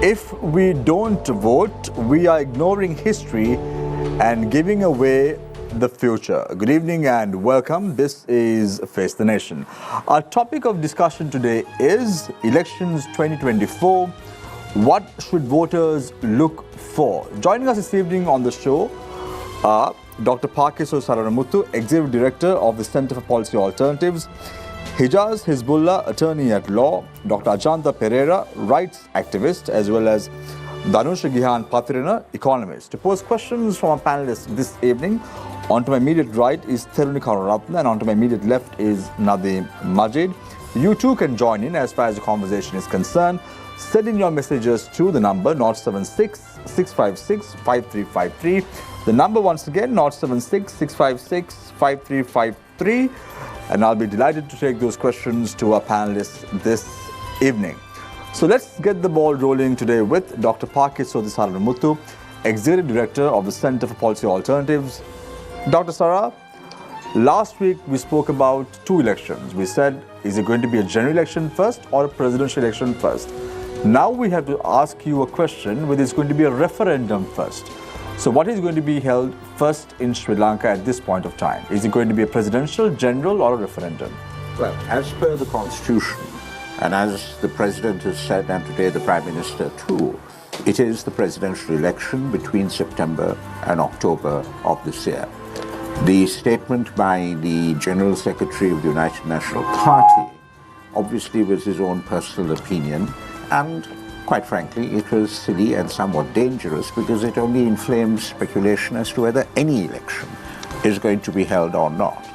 If we don't vote, we are ignoring history and giving away the future. Good evening and welcome. This is Face the Nation. Our topic of discussion today is elections 2024. What should voters look for? Joining us this evening on the show are Dr. Pakiso Sararamuthu, Executive Director of the Center for Policy Alternatives, Hijaz Hizbullah, Attorney at Law, Dr. Ajanta Pereira, Rights Activist, as well as Dhanush Gihan Pathirana, Economist. To pose questions from our panelists this evening, onto my immediate right is Theruni Karuratna and onto my immediate left is Nadeem Majid. You too can join in as far as the conversation is concerned. Send in your messages to the number 076 656 5353. The number once again 076 656 5353. And I'll be delighted to take those questions to our panelists this evening. So let's get the ball rolling today with Dr. Pakiso Sararamuthu, Executive Director of the Center for Policy Alternatives. Dr. Sara, last week we spoke about two elections. We said, is it going to be a general election first or a presidential election first? Now we have to ask you a question whether it's going to be a referendum first. So what is going to be held first in Sri Lanka at this point of time? Is it going to be a presidential, general or a referendum? Well, as per the Constitution, and as the President has said, and today the Prime Minister too, it is the presidential election between September and October of this year. The statement by the General Secretary of the United National Party obviously was his own personal opinion, and quite frankly, it was silly and somewhat dangerous because it only inflames speculation as to whether any election is going to be held or not.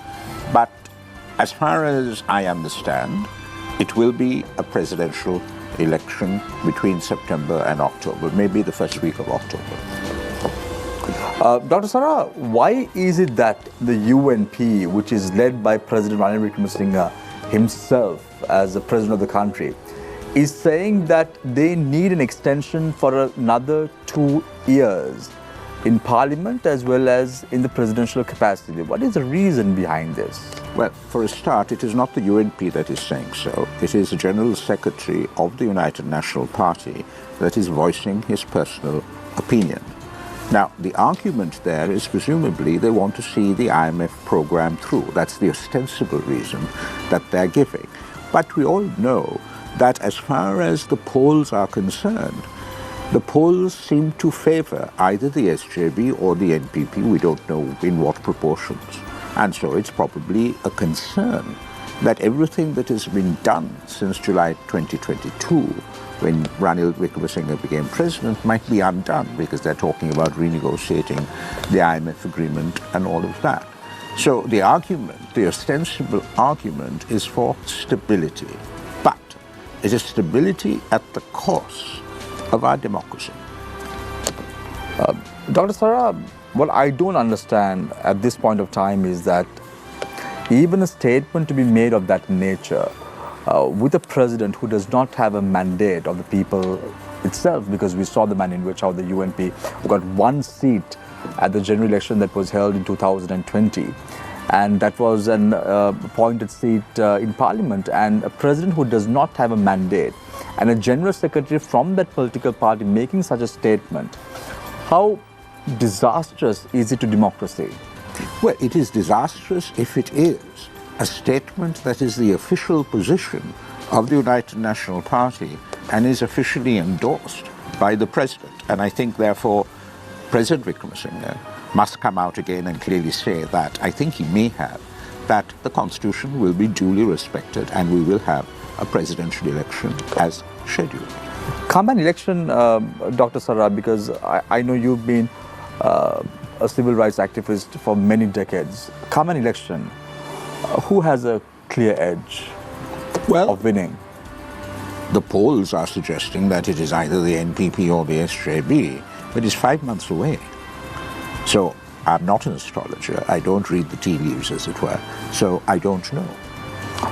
But as far as I understand, it will be a presidential election between September and October, maybe the first week of October. Dr. Sara, why is it that the UNP, which is led by President Ranil Wickremesinghe himself as the president of the country, is saying that they need an extension for another 2 years in Parliament as well as in the presidential capacity? What is the reason behind this? Well, for a start, it is not the UNP that is saying so. It is the General Secretary of the United National Party that is voicing his personal opinion. Now, the argument there is presumably they want to see the IMF program through. That's the ostensible reason that they're giving. But we all know that as far as the polls are concerned, the polls seem to favor either the SJB or the NPP. We don't know in what proportions. And so it's probably a concern that everything that has been done since July 2022, when Ranil Wickremesinghe became president, might be undone because they're talking about renegotiating the IMF agreement and all of that. So the argument, the ostensible argument, is for stability. But it is stability at the cost of our democracy. Dr. Sara, what I don't understand at this point of time is that even a statement to be made of that nature with a president who does not have a mandate of the people itself, because we saw the manner in which how the UNP got one seat at the general election that was held in 2020. And that was an appointed seat in Parliament, and a president who does not have a mandate and a general secretary from that political party making such a statement, how disastrous is it to democracy? Well, it is disastrous if it is a statement that is the official position of the United National Party and is officially endorsed by the president. And I think, therefore, President Wickremesinghe must come out again and clearly say that, I think he may have, that the Constitution will be duly respected and we will have a presidential election as scheduled. Come an election, Dr. Sara, because I know you've been a civil rights activist for many decades. Come an election, who has a clear edge of winning? The polls are suggesting that it is either the NPP or the SJB, but it's 5 months away. So I'm not an astrologer. I don't read the tea leaves, as it were. So I don't know.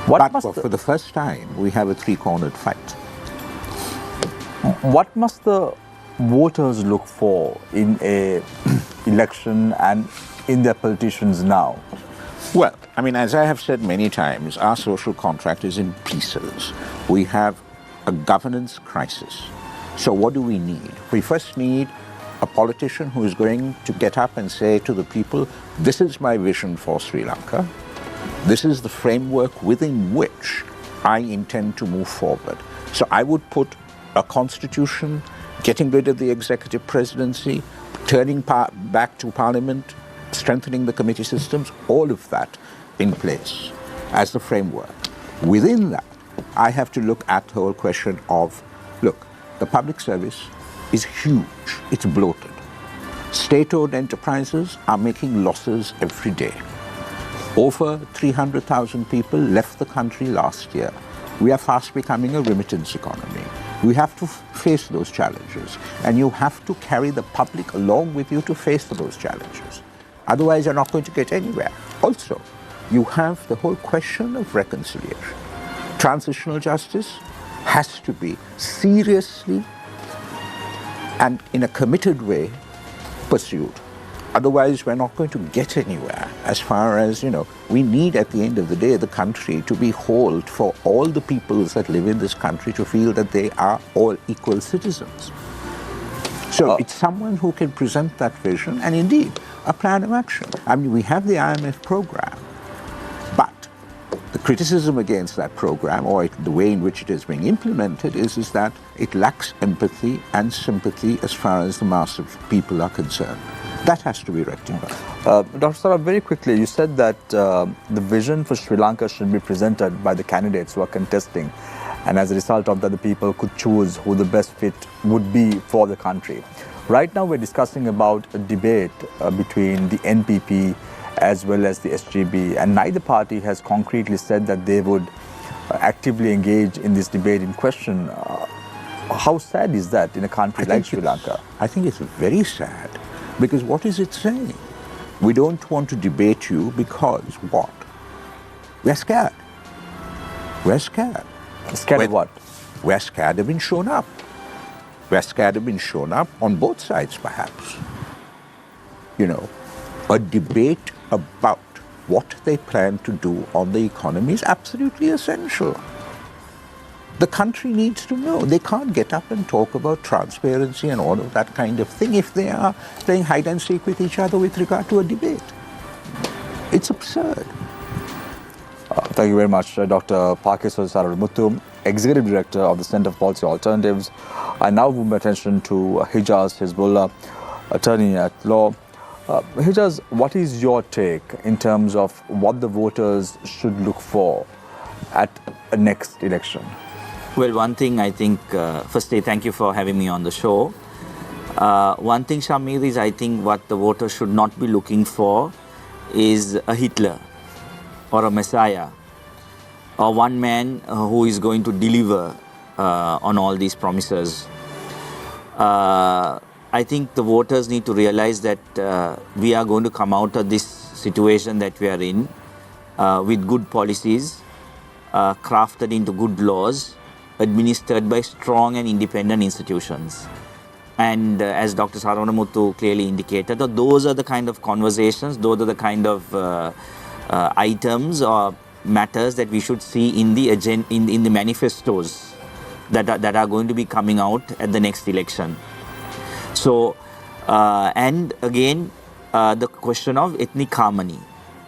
But for the first time, we have a three-cornered fight. What must the voters look for in a election and in their politicians now? Well, I mean, as I have said many times, our social contract is in pieces. We have a governance crisis. So what do we need? We first need a politician who is going to get up and say to the people, this is my vision for Sri Lanka. This is the framework within which I intend to move forward. So I would put a constitution, getting rid of the executive presidency, turning back to parliament, strengthening the committee systems, all of that in place as the framework. Within that, I have to look at the whole question of, look, the public service is huge, it's bloated. State-owned enterprises are making losses every day. Over 300,000 people left the country last year. We are fast becoming a remittance economy. We have to face those challenges, and you have to carry the public along with you to face those challenges. Otherwise, you're not going to get anywhere. Also, you have the whole question of reconciliation. Transitional justice has to be seriously and in a committed way pursued. Otherwise, we're not going to get anywhere as far as, we need at the end of the day the country to be whole for all the peoples that live in this country to feel that they are all equal citizens. So it's someone who can present that vision and indeed a plan of action. I mean, we have the IMF program, but the criticism against that program, or the way in which it is being implemented, is that it lacks empathy and sympathy as far as the mass of people are concerned. That has to be rectified. Dr. Sara, very quickly, you said that the vision for Sri Lanka should be presented by the candidates who are contesting, and as a result of that, the people could choose who the best fit would be for the country. Right now, we're discussing about a debate between the NPP as well as the SGB, and neither party has concretely said that they would actively engage in this debate in question. How sad is that in a country like Sri Lanka? I think it's very sad, because what is it saying? We don't want to debate you because what? We're scared. We're scared. Scared of what? We're scared of being shown up. We're scared of being shown up on both sides, perhaps. A debate about what they plan to do on the economy is absolutely essential. The country needs to know. They can't get up and talk about transparency and all of that kind of thing if they are playing hide and seek with each other with regard to a debate. It's absurd. Thank you very much, Dr. Pakiswar Saramuthu, Executive Director of the Center for Policy Alternatives. I now move my attention to Hijaz Hizbullah, attorney at law. Hijaz, what is your take in terms of what the voters should look for at a next election? Well, one thing I think, firstly, thank you for having me on the show. One thing, Shamir, is I think what the voters should not be looking for is a Hitler or a Messiah or one man who is going to deliver on all these promises. I think the voters need to realize that we are going to come out of this situation that we are in with good policies, crafted into good laws, administered by strong and independent institutions. And as Dr. Saranamuthu clearly indicated, those are the kind of conversations, those are the kind of items or matters that we should see in the in the manifestos that are going to be coming out at the next election. So, and again, the question of ethnic harmony.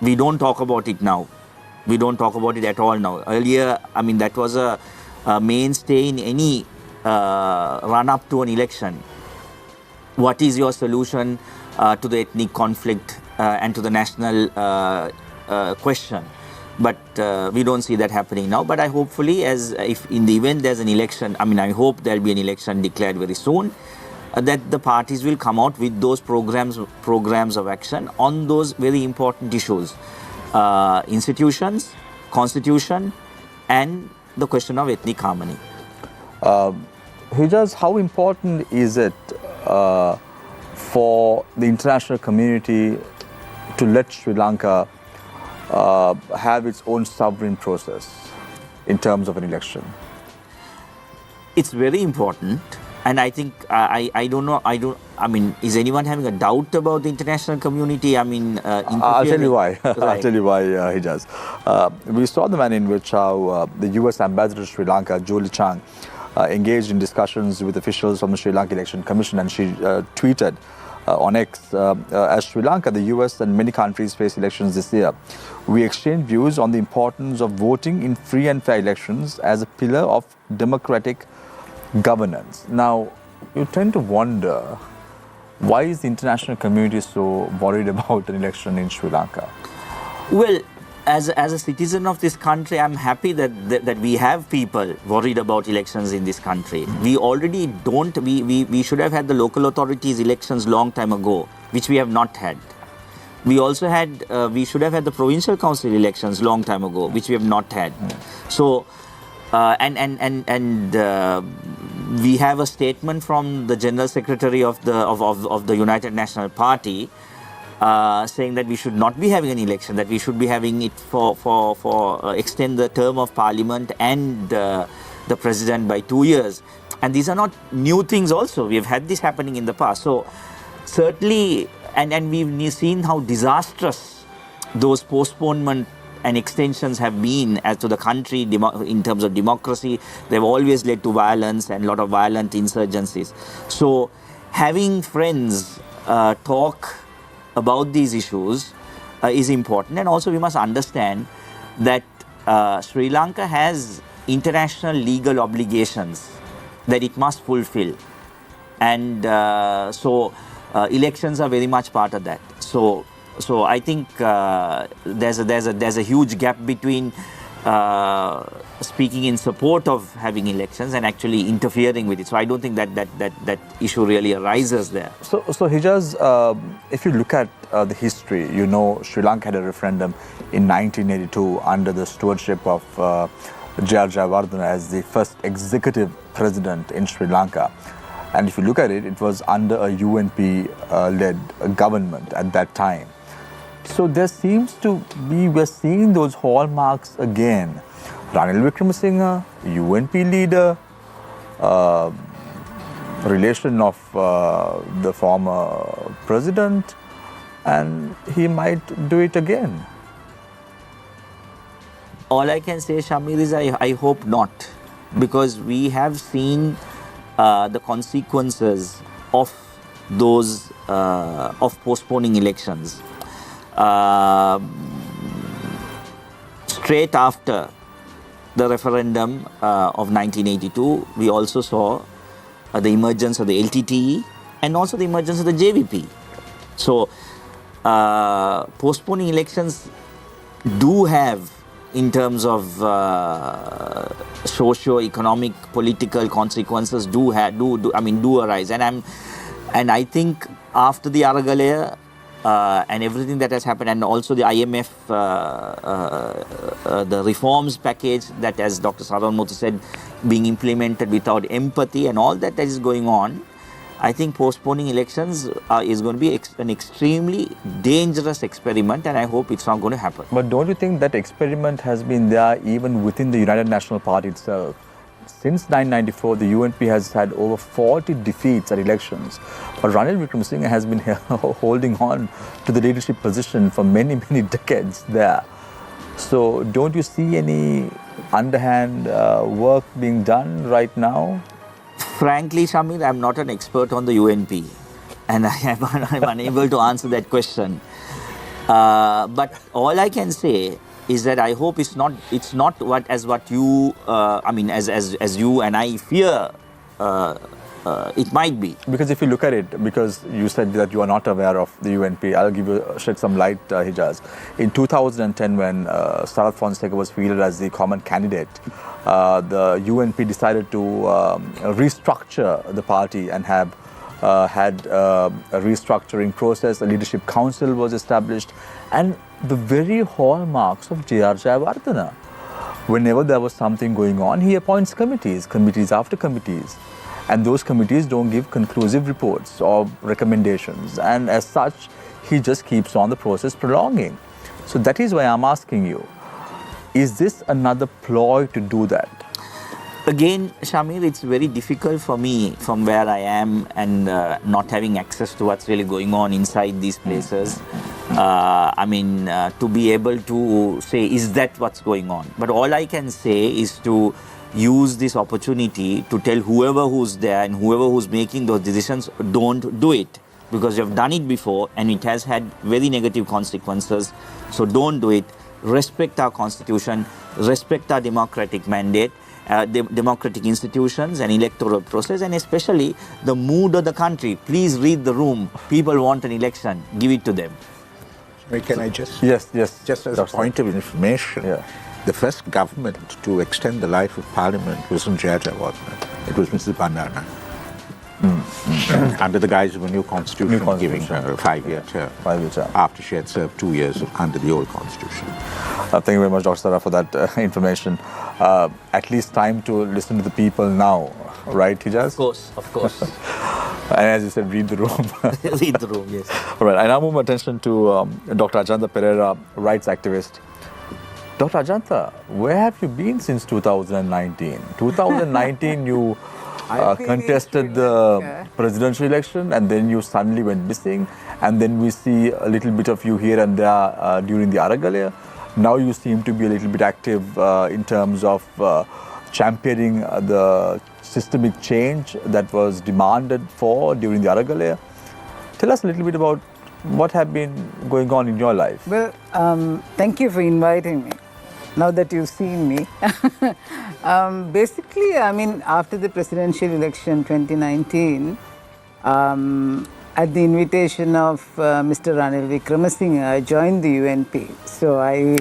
We don't talk about it now. We don't talk about it at all now. Earlier, I mean, that was a mainstay in any run-up to an election. What is your solution to the ethnic conflict and to the national question? But we don't see that happening now. But I hopefully, as if in the event there's an election, I mean, I hope there'll be an election declared very soon, that the parties will come out with those programs of action on those very important issues. Institutions, constitution, and the question of ethnic harmony. Hijaz, how important is it for the international community to let Sri Lanka have its own sovereign process in terms of an election? It's very important. And I think, I don't know, I mean, is anyone having a doubt about the international community? I mean, I'll tell you why. Right. I'll tell you why, Hijaz. We saw the manner in which how the US Ambassador to Sri Lanka, Julie Chang, engaged in discussions with officials from the Sri Lanka Election Commission, and she tweeted on X, as Sri Lanka, the US and many countries face elections this year, we exchange views on the importance of voting in free and fair elections as a pillar of democratic governance. Now, you tend to wonder, why is the international community so worried about an election in Sri Lanka? Well, as a citizen of this country, I'm happy that we have people worried about elections in this country. We already don't, we should have had the local authorities elections long time ago, which we have not had. We also had, we should have had the provincial council elections long time ago, which we have not had. So, we have a statement from the General Secretary of the United National Party saying that we should not be having an election, that we should be having it for extend the term of Parliament and the President by 2 years. And these are not new things also. We have had this happening in the past. So certainly, and we've seen how disastrous those postponement and extensions have been as to the country in terms of democracy. They've always led to violence and a lot of violent insurgencies. So having friends talk about these issues is important. And also we must understand that Sri Lanka has international legal obligations that it must fulfill. And so elections are very much part of that. So I think there's a huge gap between speaking in support of having elections and actually interfering with it. So I don't think that issue really arises there. So Hijaz, if you look at the history, you know Sri Lanka had a referendum in 1982 under the stewardship of J.R. Jayawardena as the first executive president in Sri Lanka. And if you look at it, it was under a UNP-led government at that time. So there seems to be, we're seeing those hallmarks again. Ranil Wickremesinghe, UNP leader, relation of the former president, and he might do it again. All I can say, Shamir, is I hope not, because we have seen the consequences of those, of postponing elections. Straight after the referendum of 1982, we also saw the emergence of the LTTE and also the emergence of the JVP. So, postponing elections do have, in terms of socio-economic, political consequences, do arise. And I think after the Aragalaya and everything that has happened, and also the IMF, the reforms package that, as Dr. Saranmurthy said, being implemented without empathy and all that is going on, I think postponing elections is going to be an extremely dangerous experiment, and I hope it's not going to happen. But don't you think that experiment has been there even within the United National Party itself? Since 1994, the UNP has had over 40 defeats at elections. But Ranil Wickremesinghe has been holding on to the leadership position for many, many decades there. So don't you see any underhand work being done right now? Frankly, Shamir, I'm not an expert on the UNP, and I'm unable to answer that question. But all I can say is that I hope it's not what you, as you and I fear it might be. Because if you look at it, because you said that you are not aware of the UNP, I'll shed some light, Hijaz. In 2010, when Sarath Fonseca was fielded as the common candidate, the UNP decided to restructure the party and have had a restructuring process. A leadership council was established, and the very hallmarks of J.R. Jayawardena. Whenever there was something going on, he appoints committees after committees. And those committees don't give conclusive reports or recommendations. And as such, he just keeps on the process prolonging. So that is why I'm asking you, is this another ploy to do that? Again, Shamir, it's very difficult for me from where I am and not having access to what's really going on inside these places. To be able to say, is that what's going on? But all I can say is to use this opportunity to tell whoever who's there and whoever who's making those decisions, don't do it. Because you've done it before and it has had very negative consequences. So don't do it. Respect our constitution, respect our democratic mandate, democratic institutions and electoral process, and especially the mood of the country. Please read the room. People want an election. Give it to them. Can I just... Yes. Just as a point of information, the first government to extend the life of Parliament was in Jaja, wasn't it? It was Mrs. Bandana. Under the guise of a new constitution, giving her a 5-year term. 5-year term. After she had served 2 years under the old constitution. Thank you very much, Dr. Sara, for that information. At least time to listen to the people now, right, Hijaz? Of course. And as you said, read the room. Read the room, yes. All right, I now move my attention to Dr. Ajanta Pereira, rights activist. Dr. Ajanta, where have you been since 2019? 2019, you contested the presidential election, and then you suddenly went missing, and then we see a little bit of you here and there during the Aragalaya. Now you seem to be a little bit active in terms of championing the systemic change that was demanded for during the Aragalaya. Tell us a little bit about what have been going on in your life. Well, thank you for inviting me. Now that you've seen me. Basically, I mean, after the presidential election 2019, at the invitation of Mr. Ranil Wickremesinghe, I joined the UNP. So I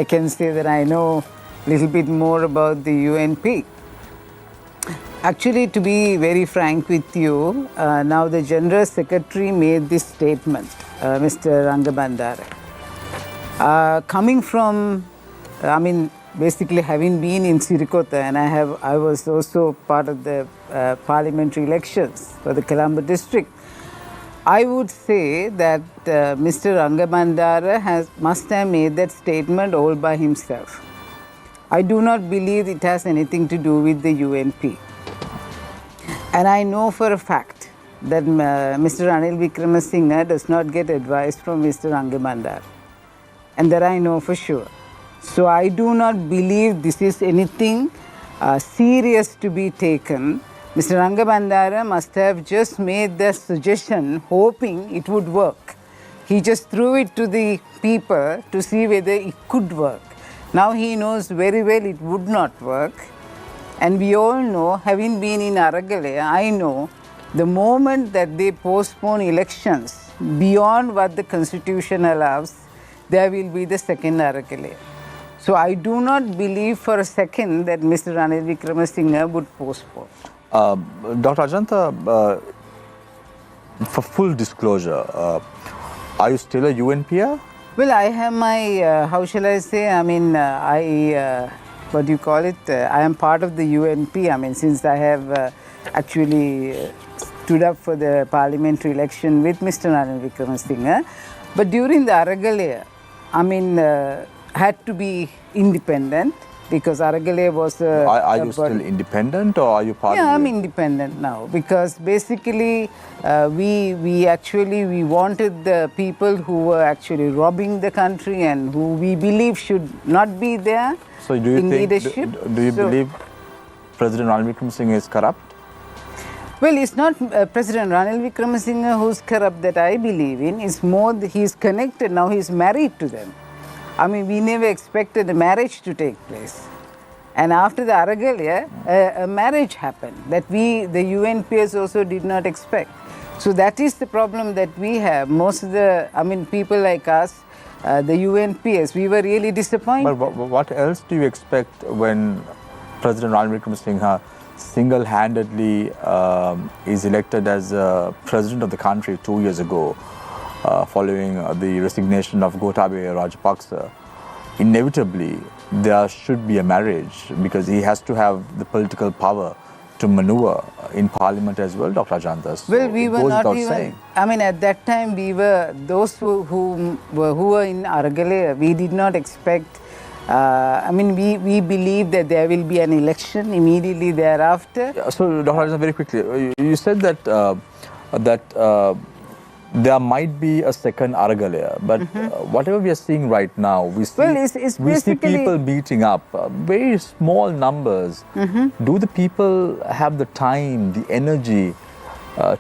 can say that I know a little bit more about the UNP. Actually, to be very frank with you, now the General Secretary made this statement, Mr. Rangabandara. Coming from, I mean, basically having been in Sirikota, and I was also part of the parliamentary elections for the Colombo district. I would say that Mr. Rangabandara must have made that statement all by himself. I do not believe it has anything to do with the UNP. And I know for a fact that Mr. Ranil Wickremesinghe does not get advice from Mr. Rangabandara. And that I know for sure. So I do not believe this is anything serious to be taken. Mr. Rangabandara must have just made the suggestion hoping it would work. He just threw it to the people to see whether it could work. Now he knows very well it would not work. And we all know, having been in Aragalaya, I know the moment that they postpone elections beyond what the constitution allows, there will be the second Aragalaya. So I do not believe for a second that Mr. Ranil Wickremesinghe would postpone. Dr. Ajanta, for full disclosure, are you still a UNPR? Well, I have my, how shall I say, I mean, what do you call it? I am part of the UNP, I mean, since I have actually stood up for the parliamentary election with Mr. Ranil Wickremesinghe. But during the Aragalaya, I mean, had to be independent because Aragalaya was a... Are you still independent or are you part of... Yeah, I'm independent now because basically we wanted the people who were actually robbing the country and who we believe should not be there in leadership. Do you believe President Ranil Wickremesinghe is corrupt? Well, it's not President Ranil Wickremesinghe who's corrupt that I believe in. It's more that he's connected now, he's married to them. I mean, we never expected a marriage to take place. And after the Aragalaya, a marriage happened that the UNPS also did not expect. So that is the problem that we have. Most of the, I mean, people like us, the UNPS, we were really disappointed. But what else do you expect when President Ranil Wickremesinghe single-handedly is elected as president of the country 2 years ago? Following the resignation of Gotabaya Rajapaksa, inevitably there should be a marriage because he has to have the political power to maneuver in parliament as well, Dr. Ajanta. So well, we were not even saying. I mean, at that time we were, those who were in Aragalaya, we did not expect, I mean, we believed that there will be an election immediately thereafter. Yeah, so, Dr. Ajanta, very quickly, you said that there might be a second Aragalaya, but whatever we are seeing right now, we see, Well, it's we see basically- people meeting up, very small numbers. Do the people have the time, the energy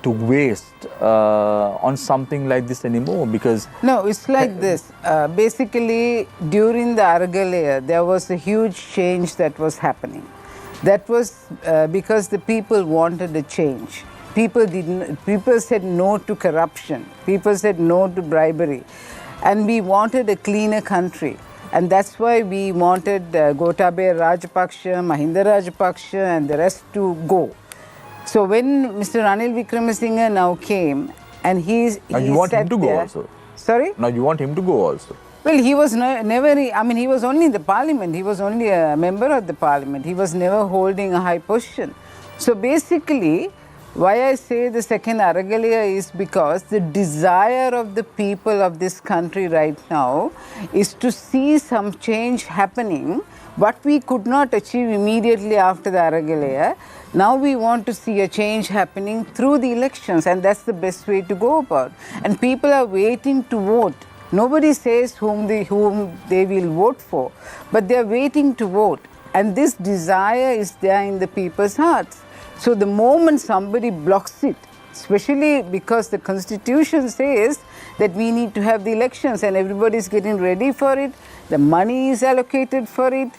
to waste on something like this anymore? Because No, it's like this. Basically, during the Aragalaya, there was a huge change that was happening. That was because the people wanted a change. People said no to corruption. People said no to bribery. And we wanted a cleaner country. And that's why we wanted Gotabaya Rajapaksa, Mahinda Rajapaksa and the rest to go. So when Mr. Ranil Wickremesinghe now came and he you want him sat to go there- also? Sorry? now you want him to go also. Well, he was never, I mean, he was only in the parliament. He was only a member of the parliament. He was never holding a high position. So basically, why I say the second Aragalaya is because the desire of the people of this country right now is to see some change happening. What we could not achieve immediately after the Aragalaya, now we want to see a change happening through the elections, and that's the best way to go about. And people are waiting to vote. Nobody says whom they will vote for, but they are waiting to vote. And this desire is there in the people's hearts. So the moment somebody blocks it, especially because the constitution says that we need to have the elections and everybody is getting ready for it, the money is allocated for it,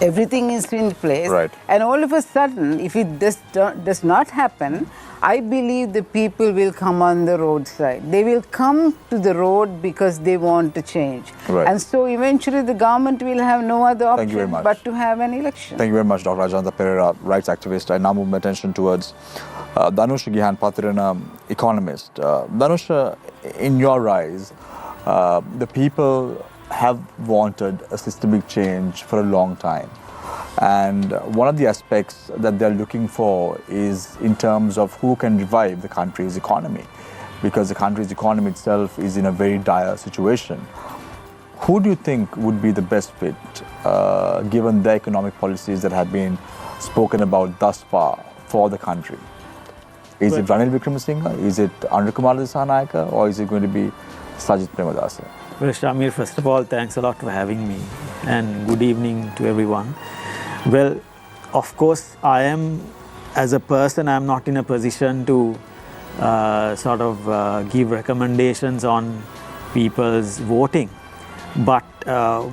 everything is in place. Right. And all of a sudden, if it does not happen, I believe the people will come on the roadside. They will come to the road because they want to change. Right. And so eventually the government will have no other Thank you very option much. but to have an election. Thank you very much, Dr. Ajanta Pereira, rights activist. I now move my attention towards Dhanusha Gihan Patirana, economist. Dhanusha, in your eyes, the people have wanted a systemic change for a long time. And one of the aspects that they're looking for is in terms of who can revive the country's economy, because the country's economy itself is in a very dire situation. Who do you think would be the best fit, given the economic policies that have been spoken about thus far for the country? Is it Ranil Wickremesinghe? Is it Anurakumar Dissanayake? Or is it going to be Sajith Premadasa? Well, Shamir, first of all, thanks a lot for having me, and good evening to everyone. Well, of course, I am, as a person, I am not in a position to give recommendations on people's voting. But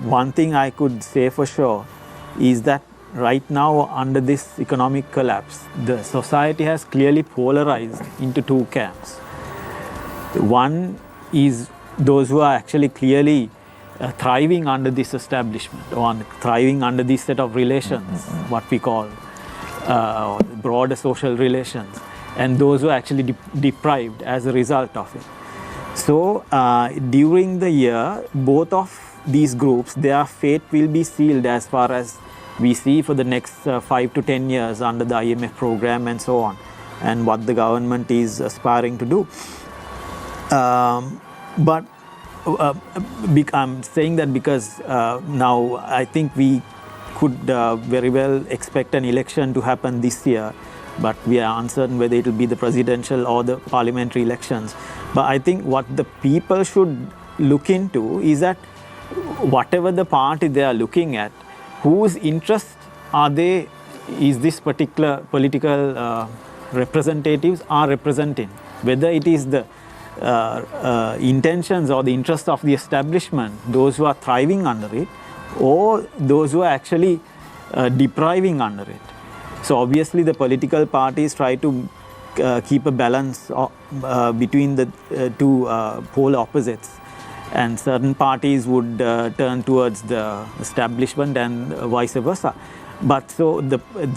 one thing I could say for sure is that right now, under this economic collapse, the society has clearly polarized into two camps. One is those who are actually clearly thriving under this establishment, or thriving under this set of relations, what we call broader social relations, and those who are actually deprived as a result of it. So during the year, both of these groups, their fate will be sealed as far as we see for the next 5 to 10 years under the IMF program and so on, and what the government is aspiring to do. But I'm saying that because now I think we could very well expect an election to happen this year, but we are uncertain whether it will be the presidential or the parliamentary elections. But I think what the people should look into is that whatever the party they are looking at, whose interests is this particular political representatives are representing, whether it is the intentions or the interests of the establishment, those who are thriving under it, or those who are actually depriving under it. So obviously the political parties try to keep a balance between the two pole opposites, and certain parties would turn towards the establishment and vice versa. But so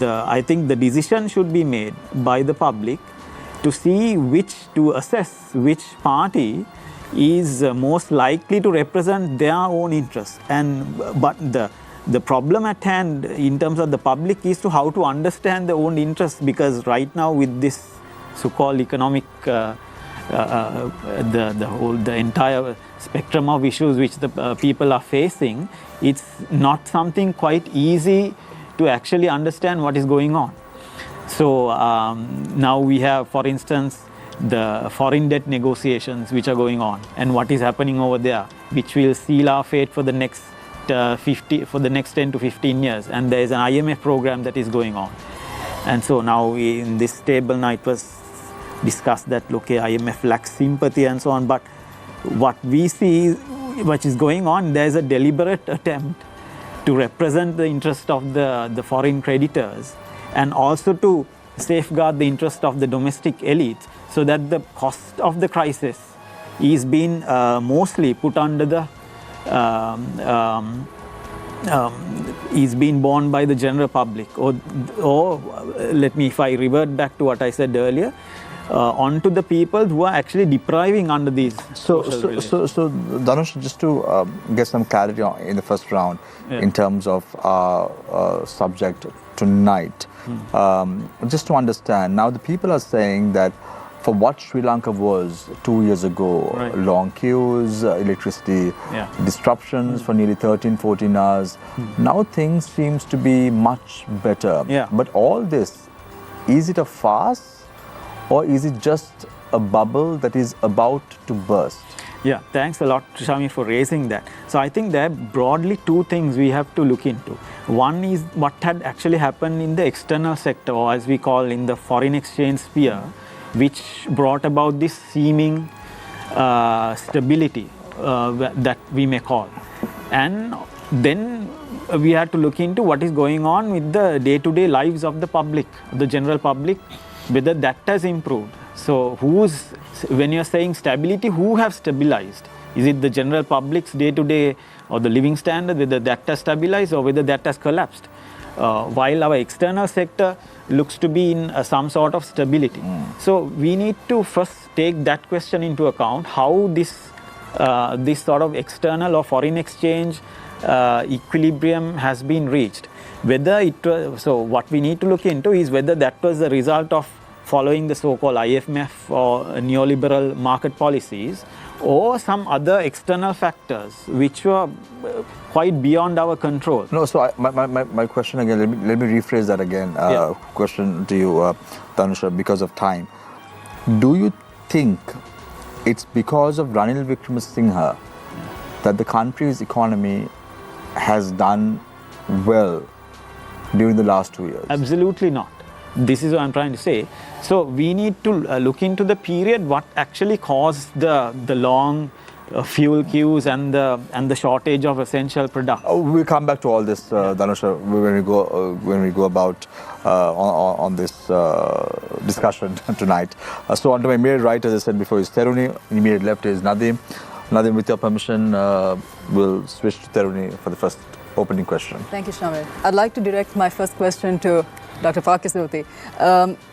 I think the decision should be made by the public to assess which party is most likely to represent their own interests. But the problem at hand in terms of the public is how to understand their own interests, because right now with this so-called economic the entire spectrum of issues which the people are facing, it's not something quite easy to actually understand what is going on. So now we have, for instance, the foreign debt negotiations which are going on and what is happening over there, which will seal our fate for the next 10 to 15 years. And there is an IMF program that is going on. And so now in this table now it was discussed that okay, IMF lacks sympathy and so on, but what we see which is going on, there is a deliberate attempt to represent the interest of the foreign creditors and also to safeguard the interest of the domestic elite, so that the cost of the crisis is being mostly put under the is being borne by the general public, or let me, if I revert back to what I said earlier, onto the people who are actually depriving under these So Dhanush, just to get some clarity in the first round in terms of our subject tonight, just to understand, now the people are saying that for what Sri Lanka was 2 years ago, long queues, electricity disruptions for nearly 13-14 hours, now things seems to be much better. But all this, is it a farce or is it just a bubble that is about to burst? Yeah, thanks a lot, Shami, for raising that. So I think there are broadly two things we have to look into. One is what had actually happened in the external sector, or as we call in the foreign exchange sphere, which brought about this seeming stability that we may call. And then we had to look into what is going on with the day-to-day lives of the public, the general public, whether that has improved. So when you're saying stability, who have stabilized? Is it the general public's day-to-day or the living standard, whether that has stabilized or whether that has collapsed? While our external sector looks to be in some sort of stability. So we need to first take that question into account, how this sort of external or foreign exchange equilibrium has been reached. Whether it was, so what we need to look into is whether that was the result of following the so-called IMF or neoliberal market policies, or some other external factors which were quite beyond our control. No, so my question again, let me rephrase that again. Question to you, Dhanusha, because of time. Do you think it's because of Ranil Wickremesinghe that the country's economy has done well during the last 2 years? Absolutely not. This is what I'm trying to say. So we need to look into the period, what actually caused the long fuel queues and the shortage of essential products. We'll come back to all this, Dhanusha, when we go about on this discussion tonight. So on to my immediate right, as I said before, is Theruni. Immediate left is Nadim. Nadim, with your permission, we'll switch to Theruni for the first opening question. Thank you, Shamil. I'd like to direct my first question to Dr. Pakisruti.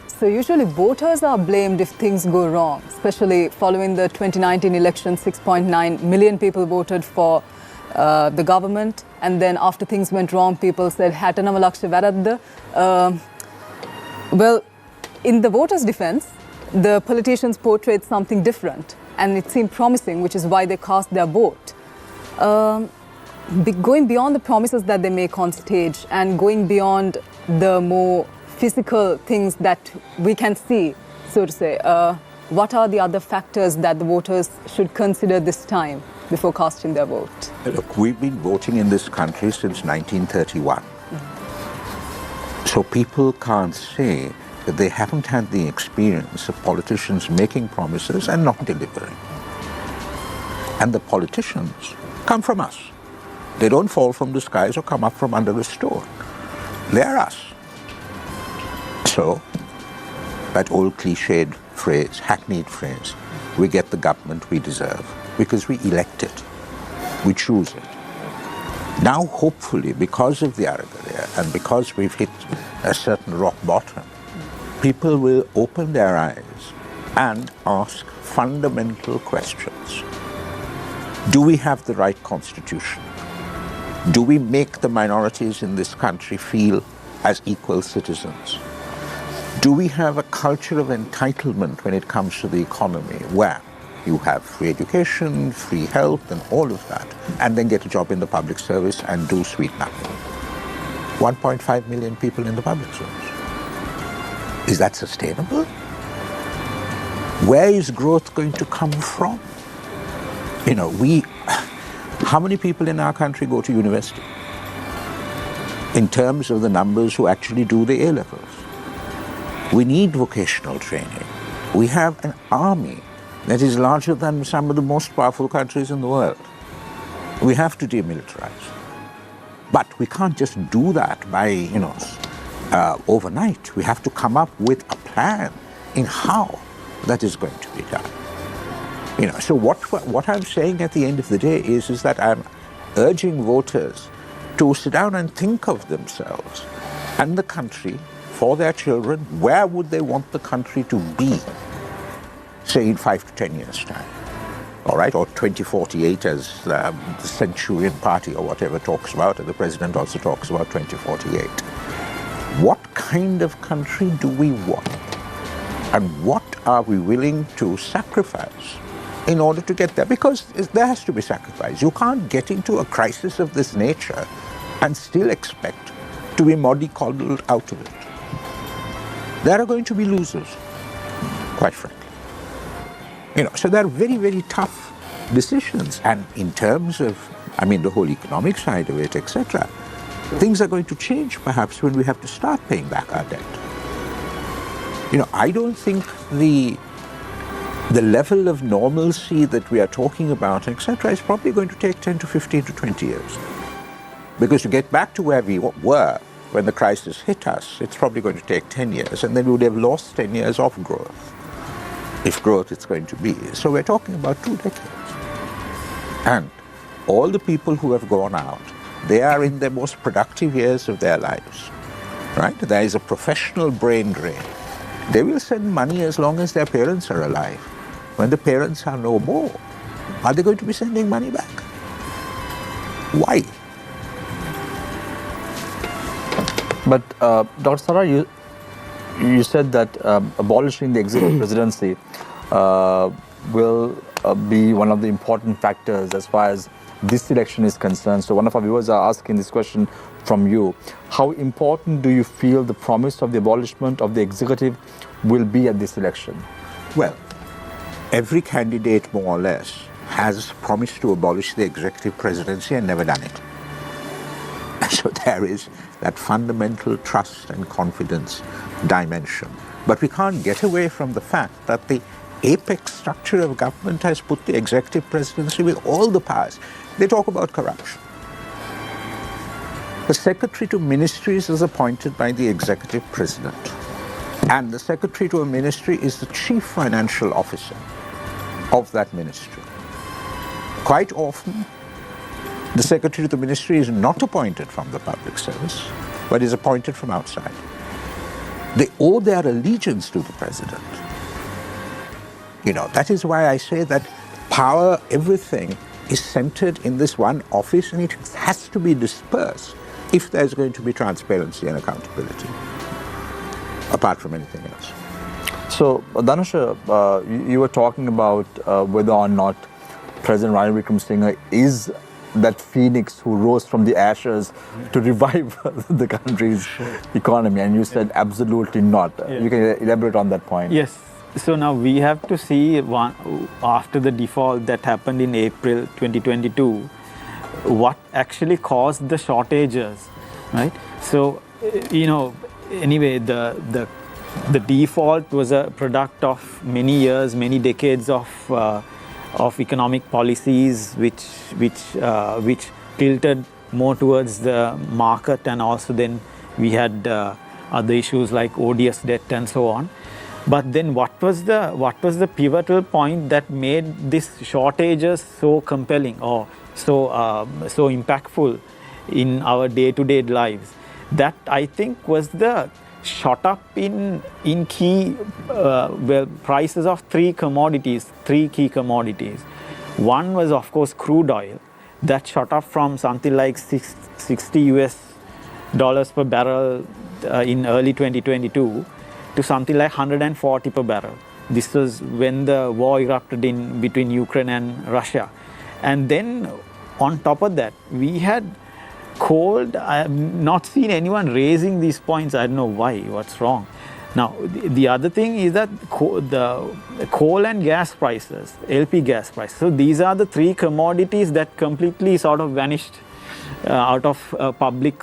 So usually voters are blamed if things go wrong, especially following the 2019 election. 6.9 million people voted for the government, and then after things went wrong, people said, Hatanamalaksha Varadda. Well, in the voters' defense, the politicians portrayed something different, and it seemed promising, which is why they cast their vote. Going beyond the promises that they make on stage and going beyond the more physical things that we can see, so to say, what are the other factors that the voters should consider this time before casting their vote? Look, we've been voting in this country since 1931. So people can't say that they haven't had the experience of politicians making promises and not delivering. And the politicians come from us. They don't fall from the skies or come up from under the stone. They're us. So, that old cliched phrase, hackneyed phrase, we get the government we deserve because we elect it, we choose it. Now, hopefully, because of the Aragalia and because we've hit a certain rock bottom, people will open their eyes and ask fundamental questions. Do we have the right constitution? Do we make the minorities in this country feel as equal citizens? Do we have a culture of entitlement when it comes to the economy, where you have free education, free health, and all of that, and then get a job in the public service and do sweet nothing? 1.5 million people in the public service. Is that sustainable? Where is growth going to come from? You know, how many people in our country go to university in terms of the numbers who actually do the A-levels? We need vocational training. We have an army that is larger than some of the most powerful countries in the world. We have to demilitarize. But we can't just do that by, overnight. We have to come up with a plan in how that is going to be done. So what I'm saying at the end of the day is that I'm urging voters to sit down and think of themselves and the country, for their children, where would they want the country to be, say in 5 to 10 years' time, all right, or 2048 as the Centurion Party or whatever talks about, and the president also talks about 2048. What kind of country do we want? And what are we willing to sacrifice in order to get there? Because there has to be sacrifice. You can't get into a crisis of this nature and still expect to be mollycoddled out of it. There are going to be losers, quite frankly. So there are very, very tough decisions. And in terms of, the whole economic side of it, etc., things are going to change perhaps when we have to start paying back our debt. I don't think the level of normalcy that we are talking about, etc., is probably going to take 10 to 15 to 20 years. Because to get back to where we were when the crisis hit us, it's probably going to take 10 years, and then we would have lost 10 years of growth, if growth it's going to be. So we're talking about 2 decades. And all the people who have gone out, they are in their most productive years of their lives, right? There is a professional brain drain. They will send money as long as their parents are alive. When the parents are no more, are they going to be sending money back? Why? But Dr. Sara, you said that abolishing the executive presidency will be one of the important factors as far as this election is concerned. So one of our viewers are asking this question from you. How important do you feel the promise of the abolishment of the executive will be at this election? Well, every candidate more or less has promised to abolish the executive presidency and never done it. So there is that fundamental trust and confidence dimension. But we can't get away from the fact that the apex structure of government has put the executive presidency with all the powers. They talk about corruption. The secretary to ministries is appointed by the executive president. And the secretary to a ministry is the chief financial officer of that ministry. Quite often, the secretary to the ministry is not appointed from the public service, but is appointed from outside. They owe their allegiance to the president. That is why I say that power, everything, is centered in this one office, and it has to be dispersed if there's going to be transparency and accountability, apart from anything else. So, Dhanusha, you were talking about whether or not President Ranil Wickremesinghe is that phoenix who rose from the ashes to revive the country's economy, and you said absolutely not. You can elaborate on that point. Yes. So now we have to see after the default that happened in April 2022, what actually caused the shortages, right? So, anyway, the default was a product of many years, many decades of economic policies which tilted more towards the market, and also then we had other issues like ODS debt and so on. But then what was the pivotal point that made these shortages so compelling or so impactful in our day-to-day lives? That, I think, was the shot up in key prices of three key commodities. One was, of course, crude oil. That shot up from something like $60 per barrel in early 2022 to something like 140 per barrel. This was when the war erupted between Ukraine and Russia. And then on top of that, we had coal. I have not seen anyone raising these points. I don't know why, what's wrong. Now, the other thing is that the coal and gas prices, LP gas prices, so these are the three commodities that completely sort of vanished out of public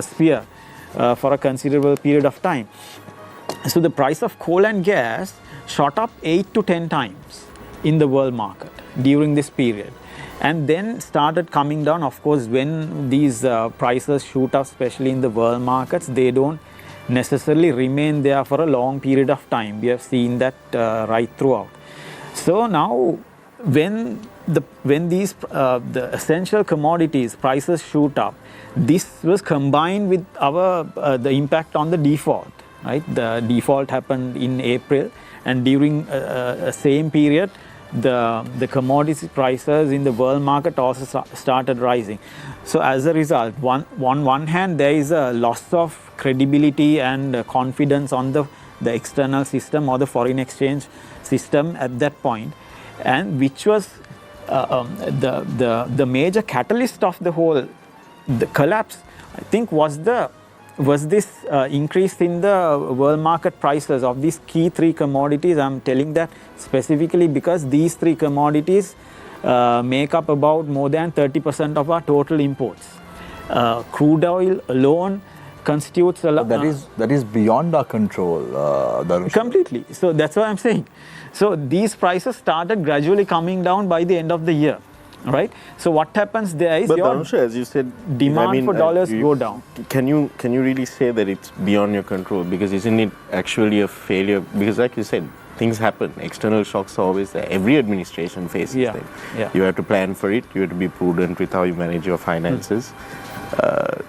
sphere for a considerable period of time. So the price of coal and gas shot up 8 to 10 times in the world market during this period, and then started coming down. Of course, when these prices shoot up, especially in the world markets, they don't necessarily remain there for a long period of time. We have seen that right throughout. So now, when these the essential commodities prices shoot up, this was combined with our the impact on the default. Right, the default happened in April, and during same period, the commodity prices in the world market also started rising. So as a result, on one hand, there is a loss of credibility and confidence on the external system or the foreign exchange system at that point, and which was the major catalyst of the whole collapse, I think, was this increase in the world market prices of these key three commodities. I'm telling that specifically because these three commodities make up about more than 30% of our total imports. Crude oil alone constitutes a lot. That is beyond our control, Danush. Completely. So that's what I'm saying. So these prices started gradually coming down by the end of the year. Right. So what happens there is, but your Danusha, as you said, demand for dollars go down. Can you really say that it's beyond your control? Because isn't it actually a failure? Because like you said, things happen. External shocks are always there. Every administration faces them. Yeah. You have to plan for it. You have to be prudent with how you manage your finances,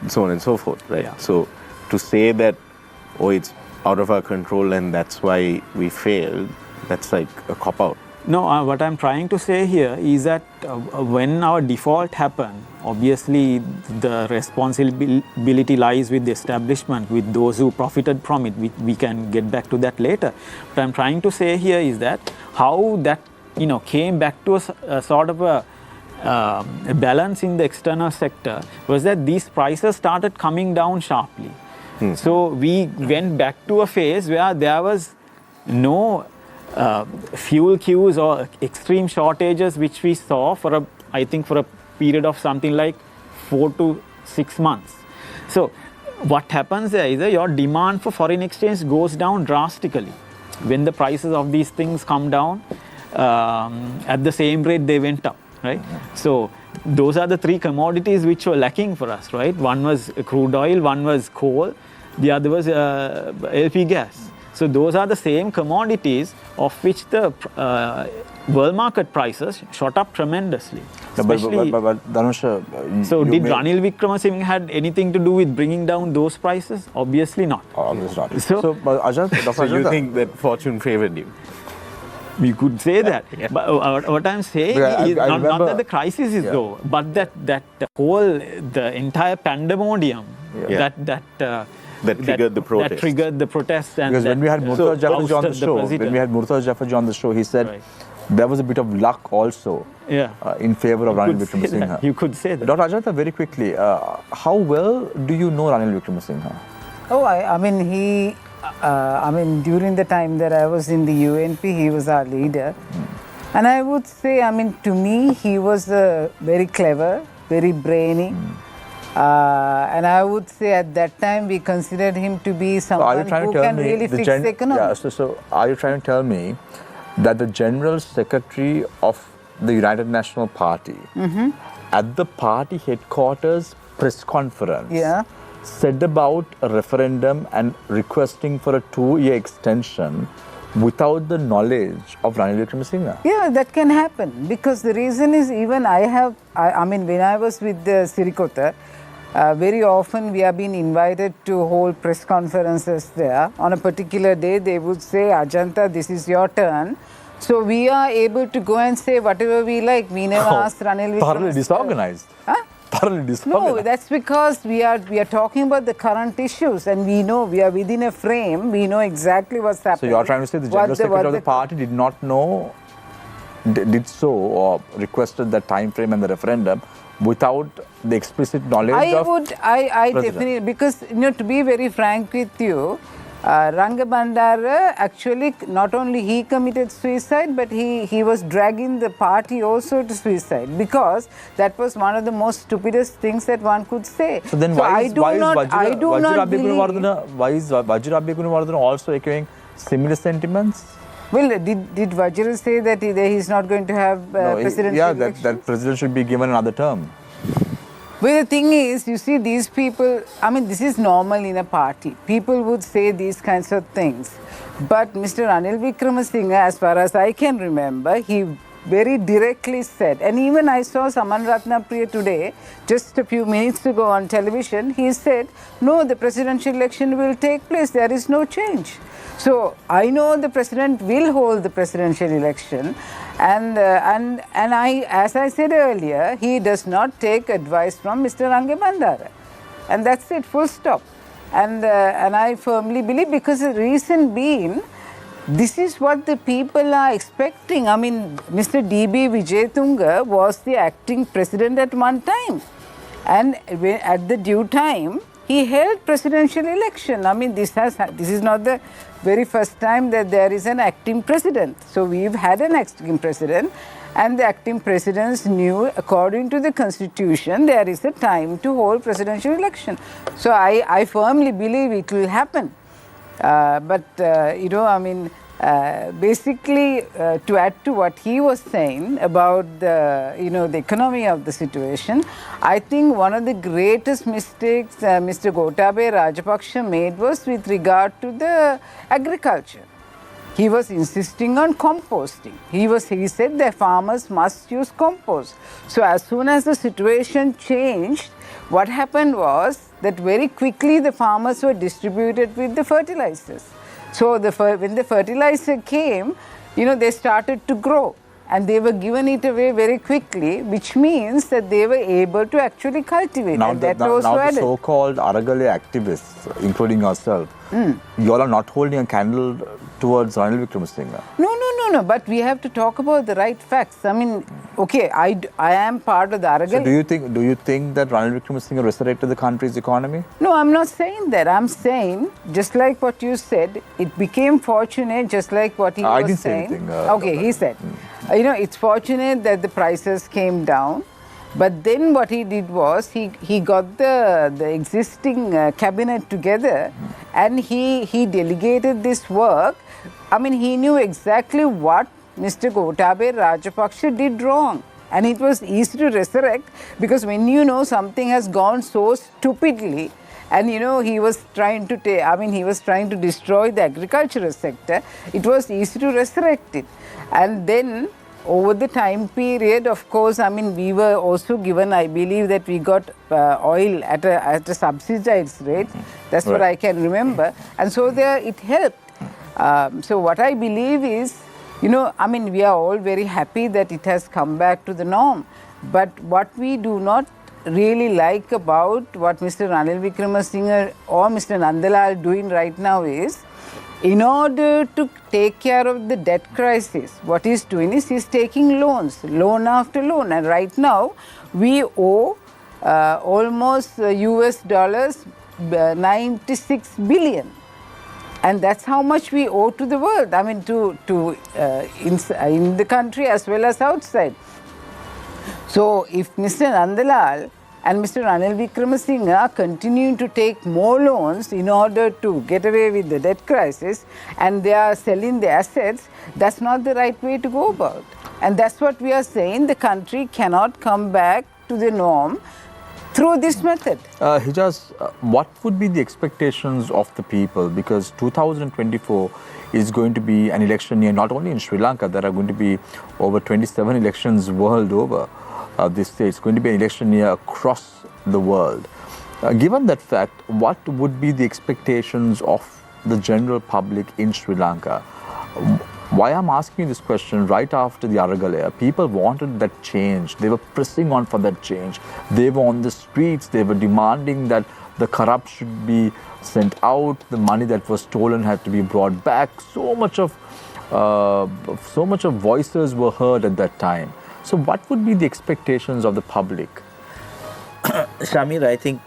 so on and so forth. Right. Yeah. So to say that, oh, it's out of our control and that's why we failed, that's like a cop-out. No, what I'm trying to say here is that when our default happened, obviously the responsibility lies with the establishment, with those who profited from it. We can get back to that later. What I'm trying to say here is that how that came back to a sort of a balance in the external sector was that these prices started coming down sharply. So we went back to a phase where there was no fuel queues or extreme shortages, which we saw for a period of something like 4 to 6 months. So what happens there is that your demand for foreign exchange goes down drastically when the prices of these things come down at the same rate they went up, right? So those are the three commodities which were lacking for us, right? One was crude oil, one was coal, the other was LP gas. So those are the same commodities of which the world market prices shot up tremendously. But Danusha, so did Ranil Wickremesinghe had anything to do with bringing down those prices? Obviously not. Obviously not. So Dr. So you think that fortune favored you? We could say that. Yeah. But what I'm saying is not that the crisis is over, but that the entire pandemonium that triggered the protest. That triggered the protest. And because when we had Murtaza Jafferji on the show, he said there was a bit of luck also in favor of Ranil Wickremesinghe. You could say that. Dr. Ajanta, very quickly, how well do you know Ranil Wickremesinghe? Oh, I mean, during the time that I was in the UNP, he was our leader. And I would say, to me, he was very clever, very brainy. And I would say at that time we considered him to be someone who can really fix the economy. Yeah, so are you trying to tell me that the General Secretary of the United National Party at the party headquarters press conference said about a referendum and requesting for a 2-year extension without the knowledge of Ranil Wickremesinghe? Yeah, that can happen, because the reason is even when I was with the Sirikota, very often we have been invited to hold press conferences there. On a particular day, they would say, Ajanta, this is your turn. So we are able to go and say whatever we like. We never asked Ranil Wickremesinghe. Thoroughly disorganized. Huh? Thoroughly disorganized. No, that's because we are talking about the current issues, and we know we are within a frame. We know exactly what's happening. So you are trying to say the General Secretary of the party did not know, did so or requested the time frame and the referendum without the explicit knowledge of I definitely, because to be very frank with you, Rangabandara actually not only he committed suicide, but he was dragging the party also to suicide, because that was one of the most stupidest things that one could say. So then why is Vajirabhi Gunawardhan also echoing similar sentiments? Well, did Vajra say that he is not going to have presidential elections? that president should be given another term. Well, the thing is, you see, these people, I mean, this is normal in a party. People would say these kinds of things. But Mr. Ranil Wickremesinghe, as far as I can remember, he very directly said, and even I saw Saman Ratnapriya today, just a few minutes ago on television, he said, no, the presidential election will take place, there is no change. So I know the president will hold the presidential election, and I, as I said earlier, he does not take advice from Mr. Rangabandara, and that's it, full stop. And I firmly believe, because the reason being, this is what the people are expecting. I mean, Mr. D.B. Vijayatunga was the acting president at one time, and at the due time, he held presidential election. I mean, this is not the very first time that there is an acting president. So we've had an acting president, and the acting presidents knew, according to the constitution, there is a time to hold presidential election. So I firmly believe it will happen. Basically, to add to what he was saying about the economy of the situation, I think one of the greatest mistakes Mr. Gotabaya Rajapaksa made was with regard to the agriculture. He was insisting on composting. He said the farmers must use compost. So as soon as the situation changed, what happened was that very quickly the farmers were distributed with the fertilizers. So when the fertilizer came, they started to grow, and they were given it away very quickly, which means that they were able to actually cultivate. Now the so-called Aragale activists, including yourself, you all are not holding a candle towards Ranil Wickremesinghe. No, but we have to talk about the right facts. I mean, okay, I am part of the Aragale. So do you think that Ranil Wickremesinghe resurrected the country's economy? No, I'm not saying that. I'm saying, just like what you said, it became fortunate, just like what he was saying. I didn't say anything. Okay, he said, it's fortunate that the prices came down. But then what he did was, he got the existing cabinet together, and he delegated this work. I mean, he knew exactly what Mr. Gotabaya Rajapaksa did wrong. And it was easy to resurrect, because when something has gone so stupidly, and he was trying to destroy the agricultural sector, it was easy to resurrect it. And then over the time period, of course, I mean, we were also given, I believe that we got oil at a subsidized rate. That's what I can remember. And so it helped. So what I believe is, we are all very happy that it has come back to the norm. But what we do not really like about what Mr. Ranil Wickremesinghe or Mr. Nandalal are doing right now is, in order to take care of the debt crisis, what he's doing is he's taking loans, loan after loan. And right now, we owe almost US dollars 96 billion. And that's how much we owe to the world, I mean, in the country as well as outside. So if Mr. Nandalal and Mr. Ranil Wickremesinghe are continuing to take more loans in order to get away with the debt crisis, and they are selling the assets, that's not the right way to go about. And that's what we are saying, the country cannot come back to the norm through this method. Hijaz, what would be the expectations of the people? Because 2024 is going to be an election year, not only in Sri Lanka, there are going to be over 27 elections world over. This year. It's going to be an election year across the world. Given that fact, what would be the expectations of the general public in Sri Lanka? Why I'm asking this question right after the Aragalaya, people wanted that change. They were pressing on for that change. They were on the streets. They were demanding that the corrupt should be sent out. The money that was stolen had to be brought back. So much of voices were heard at that time. So what would be the expectations of the public? Shamir, I think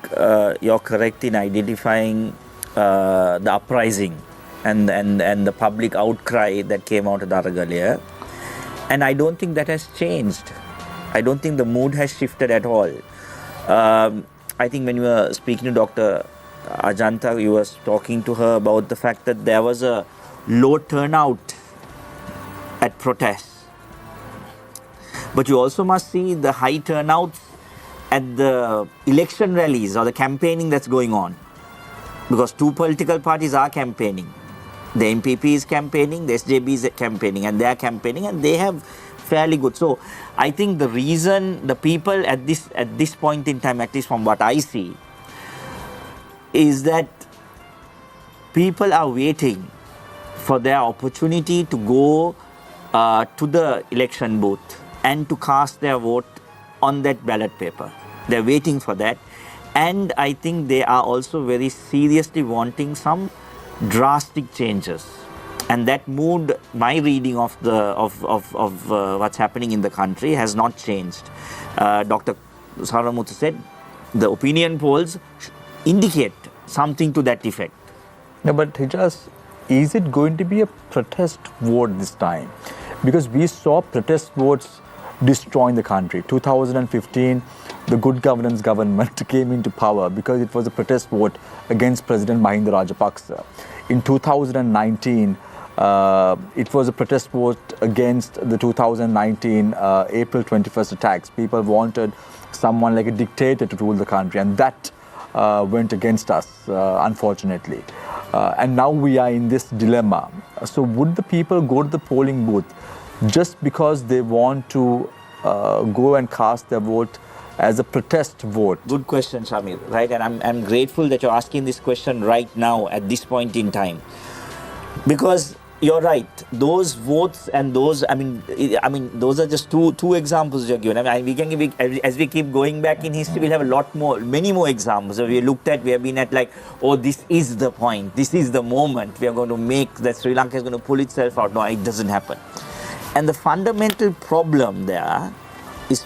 you're correct in identifying the uprising and the public outcry that came out of Daragalia. And I don't think that has changed. I don't think the mood has shifted at all. I think when you were speaking to Dr. Ajanta, you were talking to her about the fact that there was a low turnout at protests. But you also must see the high turnouts at the election rallies or the campaigning that's going on. Because two political parties are campaigning. The MPP is campaigning, the SJB is campaigning, and they are campaigning, and they have fairly good. So I think the reason the people at this point in time, at least from what I see, is that people are waiting for their opportunity to go to the election booth and to cast their vote on that ballot paper. They're waiting for that. And I think they are also very seriously wanting some drastic changes. And that mood, my reading of what's happening in the country has not changed. Dr. Saramuthu said the opinion polls indicate something to that effect. No, but Hijaz, is it going to be a protest vote this time? Because we saw protest votes destroying the country. 2015, the Good Governance government came into power because it was a protest vote against President Mahinda Rajapaksa. In 2019, it was a protest vote against the 2019 April 21st attacks. People wanted someone like a dictator to rule the country, and that went against us, unfortunately. And now we are in this dilemma. So would the people go to the polling booth just because they want to go and cast their vote as a protest vote? Good question, Shamir, right? And I'm grateful that you're asking this question right now at this point in time. Because you're right, those votes and those, I mean, those are just two examples you're given. I mean, we can give, as we keep going back in history, we'll have a lot more, many more examples. So we have been at like, oh, this is the point, this is the moment we are going to make that Sri Lanka is going to pull itself out. No, it doesn't happen. And the fundamental problem there is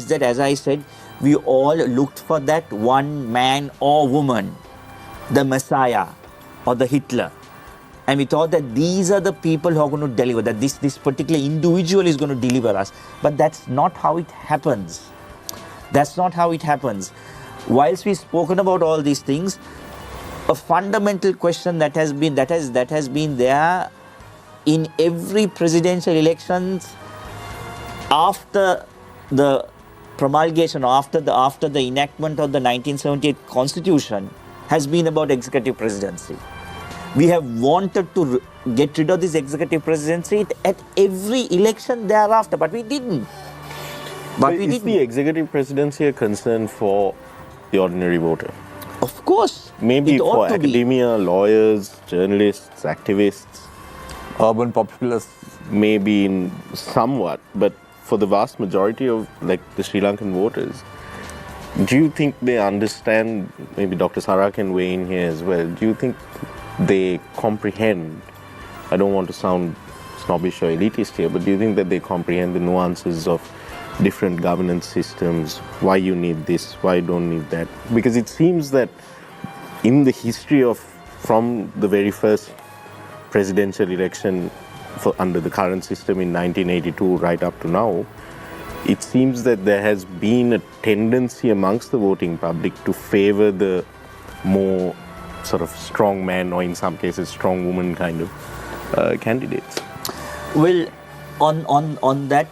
that, as I said, we all looked for that one man or woman, the Messiah or the Hitler. And we thought that these are the people who are going to deliver, that this particular individual is going to deliver us. But that's not how it happens. That's not how it happens. Whilst we've spoken about all these things, a fundamental question that has been there in every presidential elections after the promulgation, or after the enactment of the 1978 Constitution, has been about executive presidency. We have wanted to get rid of this executive presidency at every election thereafter, but we didn't. Is the executive presidency a concern for the ordinary voter? Of course. Maybe for academia, lawyers, journalists, activists, urban populace. Maybe in somewhat, but for the vast majority of like the Sri Lankan voters, do you think they understand? Maybe Dr. Sara can weigh in here as well. Do you think they comprehend, I don't want to sound snobbish or elitist here, but do you think that they comprehend the nuances of different governance systems, why you need this, why you don't need that? Because it seems that in the history of, from the very first presidential election under the current system in 1982 right up to now, it seems that there has been a tendency amongst the voting public to favor the more sort of strong man, or in some cases strong woman kind of candidates. Well, on that,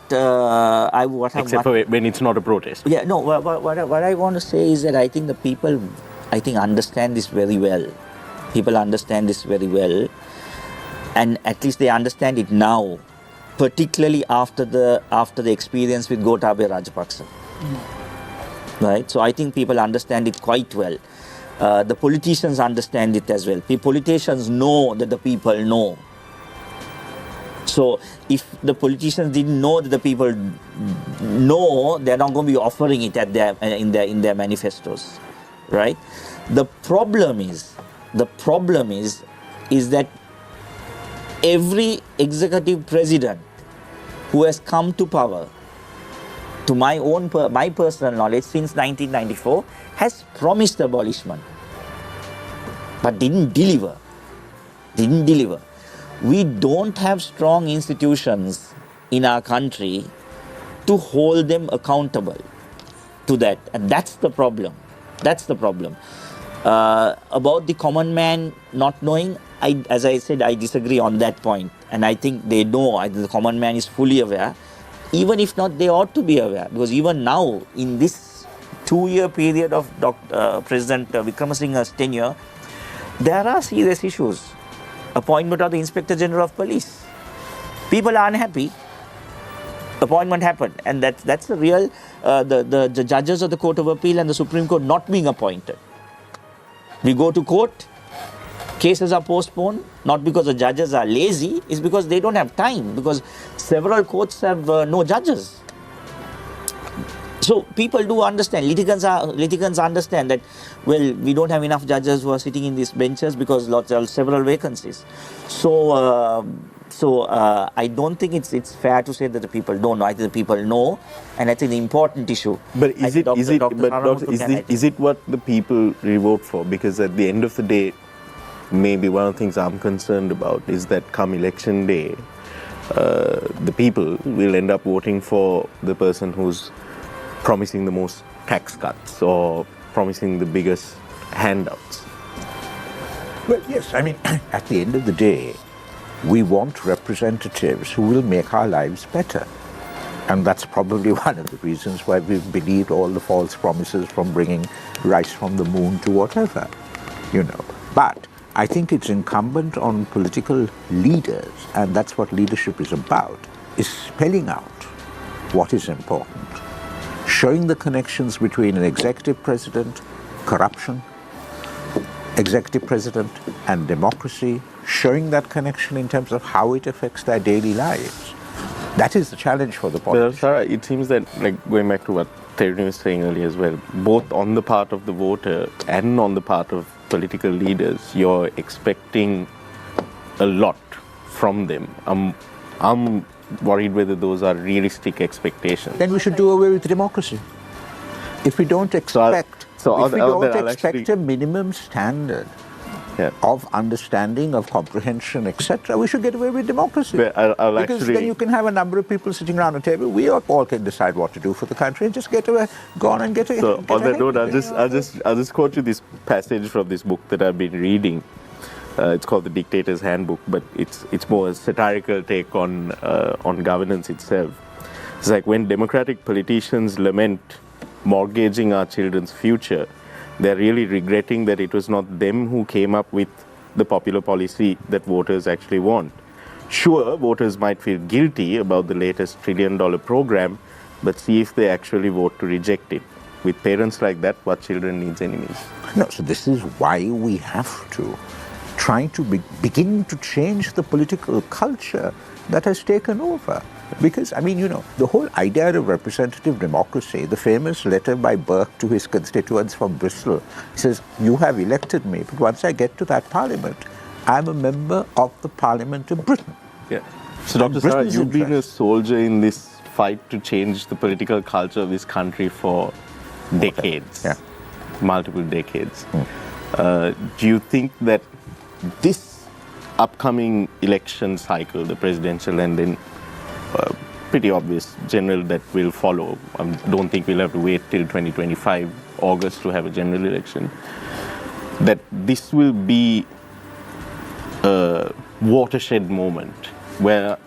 Except for when it's not a protest. Yeah, no. What I want to say is that I think the people, understand this very well. People understand this very well, and at least they understand it now, particularly after the experience with Gotabaya Rajapaksa. Right. So I think people understand it quite well. The politicians understand it as well. The politicians know that the people know. So if the politicians didn't know that the people know, they're not going to be offering it at in their manifestos, right? The problem is that every executive president who has come to power, to my personal knowledge, since 1994, has promised abolishment. but didn't deliver. Didn't deliver. We don't have strong institutions in our country to hold them accountable to that, and that's the problem. That's the problem. About the common man not knowing, as I said, I disagree on that point, and I think they know. The common man is fully aware. Even if not, they ought to be aware, because even now, in this 2-year period of President Wickremesinghe's tenure, there are serious issues. Appointment of the Inspector General of Police. People are unhappy. Appointment happened, and that's the real the judges of the Court of Appeal and the Supreme Court not being appointed. We go to court, cases are postponed, not because the judges are lazy, it's because they don't have time, because several courts have no judges. So people do understand, litigants understand that, well, we don't have enough judges who are sitting in these benches because there are several vacancies. So I don't think it's fair to say that the people don't know. I think the people know, and I think the important issue. But is it what the people really vote for? Because at the end of the day, maybe one of the things I'm concerned about is that come election day, the people will end up voting for the person who's promising the most tax cuts or promising the biggest handouts. Well, yes, I mean, at the end of the day, we want representatives who will make our lives better. And that's probably one of the reasons why we've believed all the false promises, from bringing rice from the moon to whatever, you know. But I think it's incumbent on political leaders, and that's what leadership is about, is spelling out what is important, showing the connections between an executive president, corruption, executive president, and democracy, showing that connection in terms of how it affects their daily lives. That is the challenge for the politicians. Well, Sara, it seems that, like, going back to what Terry was saying earlier as well, both on the part of the voter and on the part of political leaders, you're expecting a lot from them. I'm worried whether those are realistic expectations. Then we should do away with democracy. If we don't expect, a minimum standard of understanding, of comprehension, etc., we should get away with democracy. Well, because then you can have a number of people sitting around a table. We all can decide what to do for the country and just go on and get away. So on that note, I'll just quote you this passage from this book that I've been reading. It's called The Dictator's Handbook, but it's more a satirical take on governance itself. It's like, when democratic politicians lament mortgaging our children's future, they're really regretting that it was not them who came up with the popular policy that voters actually want. Sure, voters might feel guilty about the latest $1 trillion program, but see if they actually vote to reject it. With parents like that, what children needs enemies? No, so this is why we have to try to begin to change the political culture that has taken over. Because, I mean, you know, the whole idea of representative democracy, the famous letter by Burke to his constituents from Bristol, he says, you have elected me, but once I get to that parliament, I'm a member of the Parliament of Britain. Yeah. So, Dr. Sara, you've been a soldier in this fight to change the political culture of this country for decades, multiple decades. Do you think that this upcoming election cycle, the presidential and then pretty obvious general that will follow, I don't think we'll have to wait till 2025 August to have a general election, that this will be a watershed moment where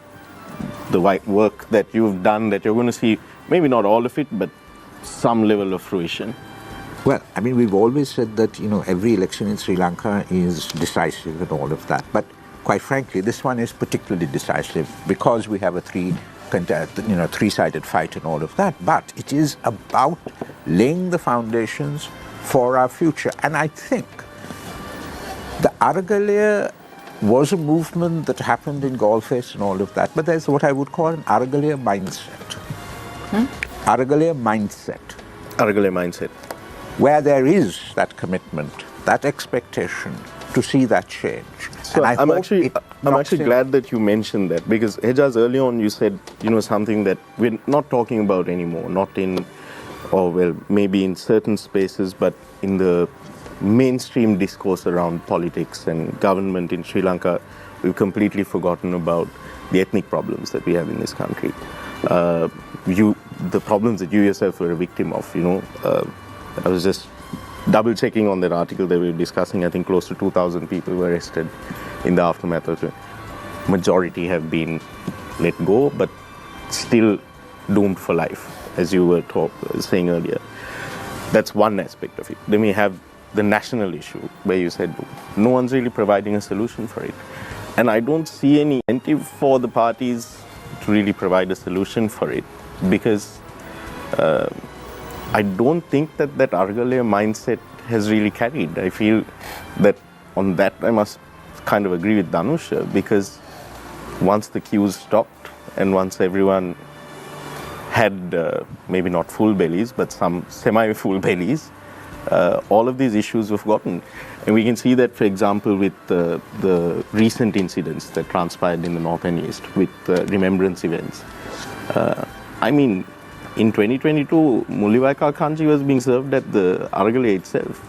the work that you've done, that you're going to see, maybe not all of it, but some level of fruition? Well, I mean, we've always said that, you know, every election in Sri Lanka is decisive and all of that. But quite frankly, this one is particularly decisive because we have a three-sided fight and all of that. But it is about laying the foundations for our future. And I think the Aragalaya was a movement that happened in Galface and all of that. But there's what I would call an Aragalaya mindset. Aragalaya mindset. Aragalaya mindset. Where there is that commitment, that expectation to see that change. So and I'm actually glad that you mentioned that, because Hejaz, early on you said, you know, something that we're not talking about anymore, not in, or well, maybe in certain spaces, but in the mainstream discourse around politics and government in Sri Lanka, we've completely forgotten about the ethnic problems that we have in this country. The problems that you yourself were a victim of, I was just double checking on that article that we were discussing. I think close to 2,000 people were arrested in the aftermath of it. Majority have been let go, but still doomed for life, as you were saying earlier. That's one aspect of it. Then we have the national issue, where you said no one's really providing a solution for it. And I don't see any incentive for the parties to really provide a solution for it, because I don't think that Argalaya mindset has really carried. I feel that on that I must kind of agree with Danusha, because once the queues stopped and once everyone had maybe not full bellies, but some semi-full bellies, all of these issues were forgotten. And we can see that, for example, with the recent incidents that transpired in the North and East with remembrance events. I mean, in 2022, Muliwaika Kanji was being served at the Aragalaya itself.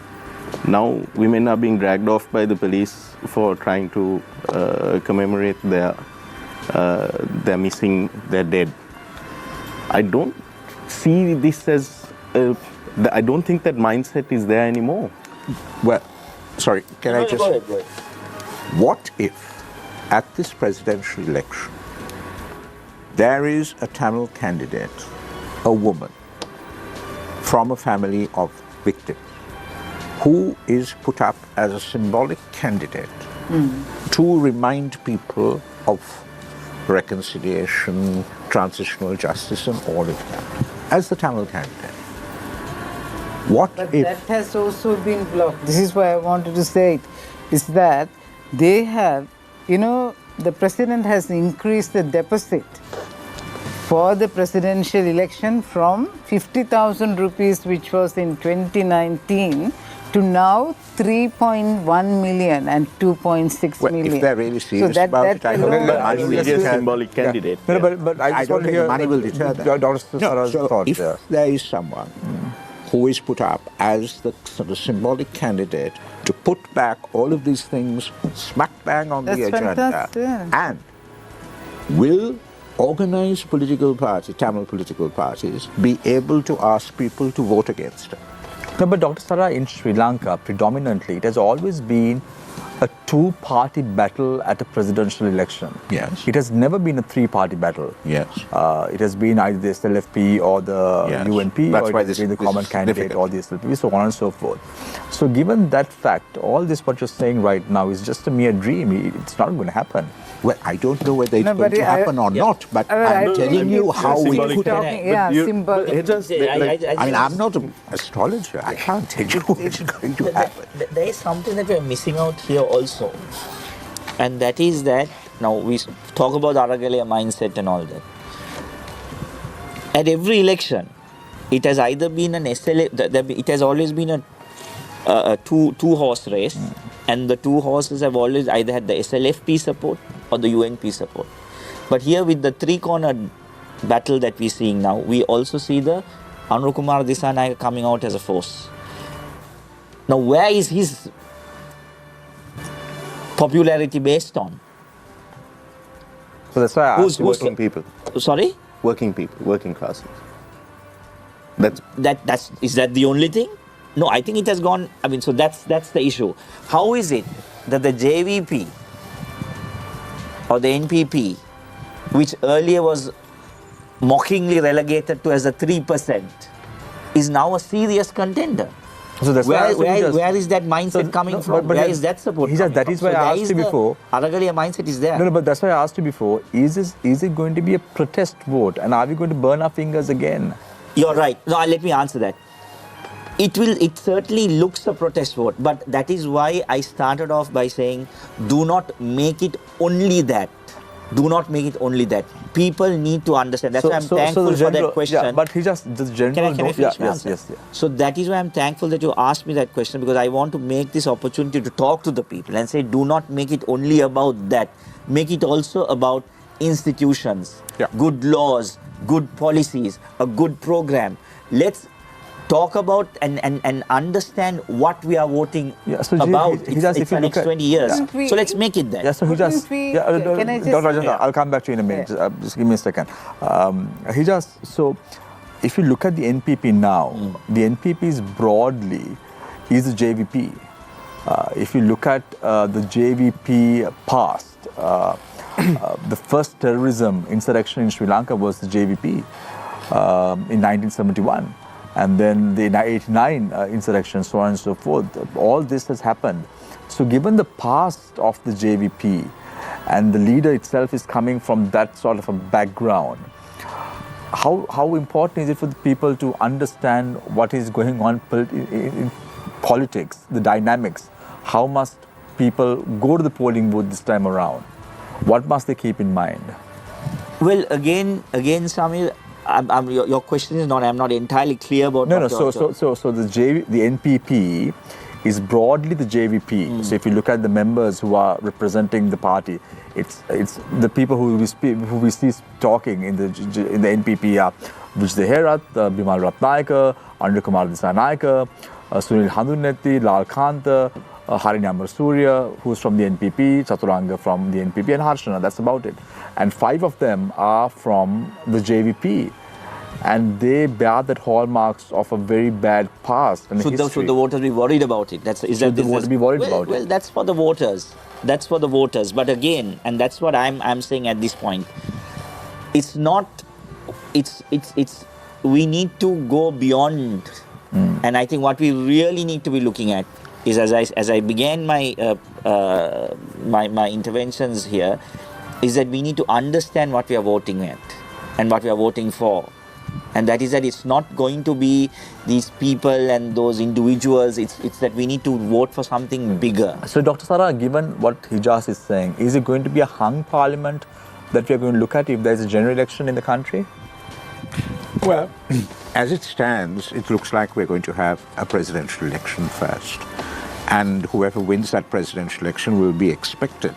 Now, women are being dragged off by the police for trying to commemorate their missing, their dead. I don't see this as, I don't think that mindset is there anymore. Well, sorry, can I just... Go ahead. What if, at this presidential election, there is a Tamil candidate, a woman, from a family of victims, who is put up as a symbolic candidate to remind people of reconciliation, transitional justice, and all of that, as the Tamil candidate? What But if... that has also been blocked. This is why I wanted to say it, is that they have, the president has increased the deposit for the presidential election from 50,000 rupees, which was in 2019, to now 3.1 million and 2.6 Well, million. if they're really serious about it, I don't think money will He's a deter. symbolic candidate. No, but I I just don't want to think hear money will deter that. Dr. Sara's So thoughts if there. there is someone who is put up as the symbolic candidate to put back all of these things smack bang on That's the agenda, fantastic, yeah. and will organized political parties, Tamil political parties, be able to ask people to vote against it? No, but Dr. Sara, in Sri Lanka, predominantly, it has always been a two-party battle at a presidential election. Yes. It has never been a three-party battle. Yes. It has been either the SLFP or the Yes. UNP, That's or why it has this- been the this common is candidate difficult. or the SLP, so on and so forth. So given that fact, all this what you're saying right now is just a mere dream. It's not going to happen. Well, I don't know whether it's No, going but to happen or not, but I'm telling you how we symbolic could... candidate. Yeah, you- symbol. but it just, like, I mean, I'm not an astrologer. I can't tell you what's going to happen. There is something that we're missing out here also. And that is that, now we talk about Aragalaya mindset and all that. At every election, it has either been an it has always been a two-horse race, and the two horses have always either had the SLFP support or the UNP support. But here with the three-cornered battle that we're seeing now, we also see the Anurukumar Dissanayake coming out as a force. Now, where is his popularity based on? So that's why I asked you. working people, Sorry? working people, working classes. That's Is that the only thing? No, I think it has gone. I mean, so that's the issue. How is it that the JVP or the NPP, which earlier was mockingly relegated to as a 3%, is now a serious contender? So that's why I asked you just- Where is that mindset So, coming no, from? but Where is that support Hijaz, coming that from? is why I there asked is you the before. Aragalaya mindset is there. No, but that's why I asked you before. Is it going to be a protest vote, and are we going to burn our fingers again? You're right. No, let me answer that. It certainly looks a protest vote, but that is why I started off by saying, do not make it only that. Do not make it only that. People need to understand. That's why I'm thankful the for general- that question. Yeah, but he just the general. Can I finish my yes, answer? yes. So that is why I'm thankful that you asked me that question, because I want to make this opportunity to talk to the people and say, do not make it only about that. Make it also about institutions, Yeah. good laws, good policies, a good program. Let's talk about and understand what we are voting about. It's the next 20 years. So let's make it that. Yeah, so Hijaz, Can I just- Dr. Rajendra, I'll come back to you in a minute. Just give me a second. Hijaz, so if you look at the NPP now, the NPP is broadly is the JVP. If you look at the JVP past, the first terrorism insurrection in Sri Lanka was the JVP in 1971. And then the 89 insurrection, so on and so forth. All this has happened. So given the past of the JVP and the leader itself is coming from that sort of a background, how important is it for the people to understand what is going on in politics, the dynamics? How must people go to the polling booth this time around? What must they keep in mind? Well, again, Samir, your question is not. I'm not entirely clear about. No. So the NPP is broadly the JVP. So if you look at the members who are representing the party, it's the people who we see talking in the NPP are Vijay Herat, Bimal Ratnayaka, Andrew Kumar Dissanayaka, Sunil Handunnetti, Lal Kanta, Harini Amarsurya, who's from the NPP, Chaturanga from the NPP, and Harshana. That's about it. And 5 of them are from the JVP. And they bear that hallmarks of a very bad past and history. Should the voters be worried about it? Should the voters be worried about it? Well, that's for the voters. That's for the voters. But again, and that's what I'm saying at this point. It's not. It's. We need to go beyond. And I think what we really need to be looking at is, as I began my my interventions here, is that we need to understand what we are voting at and what we are voting for. And that is that it's not going to be these people and those individuals. It's that we need to vote for something bigger. So, Dr. Sara, given what Hijaz is saying, is it going to be a hung parliament that we are going to look at if there is a general election in the country? Well, as it stands, it looks like we're going to have a presidential election first. And whoever wins that presidential election will be expected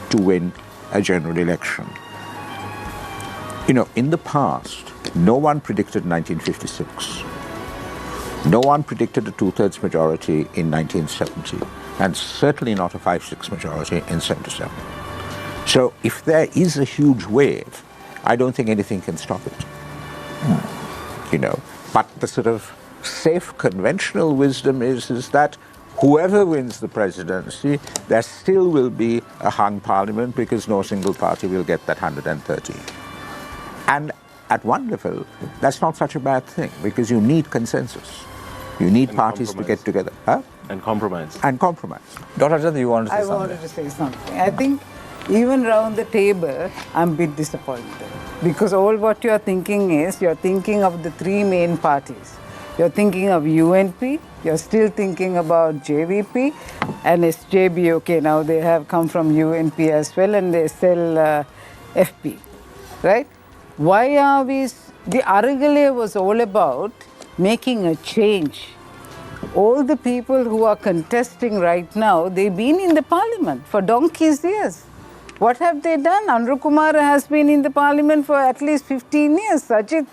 to win a general election. You know, in the past, no one predicted 1956. No one predicted a 2/3 majority in 1970, and certainly not a 5-6 majority in 77. So if there is a huge wave, I don't think anything can stop it. You know, but the sort of safe conventional wisdom is that whoever wins the presidency, there still will be a hung parliament because no single party will get that 130. And at one level, that's not such a bad thing because you need consensus. You need parties to get together. Huh? And compromise. And compromise. Dr. Rajendra, you wanted to say I something? wanted to say something. I think even around the table, I'm a bit disappointed because all what you're thinking is you're thinking of the 3 main parties. You're thinking of UNP, you're still thinking about JVP and SJB. Okay, now they have come from UNP as well and they sell FP, right? Why are we... The Aragale was all about making a change. All the people who are contesting right now, they've been in the parliament for donkey's years. What have they done? Andrew Kumar has been in the parliament for at least 15 years. Sajid,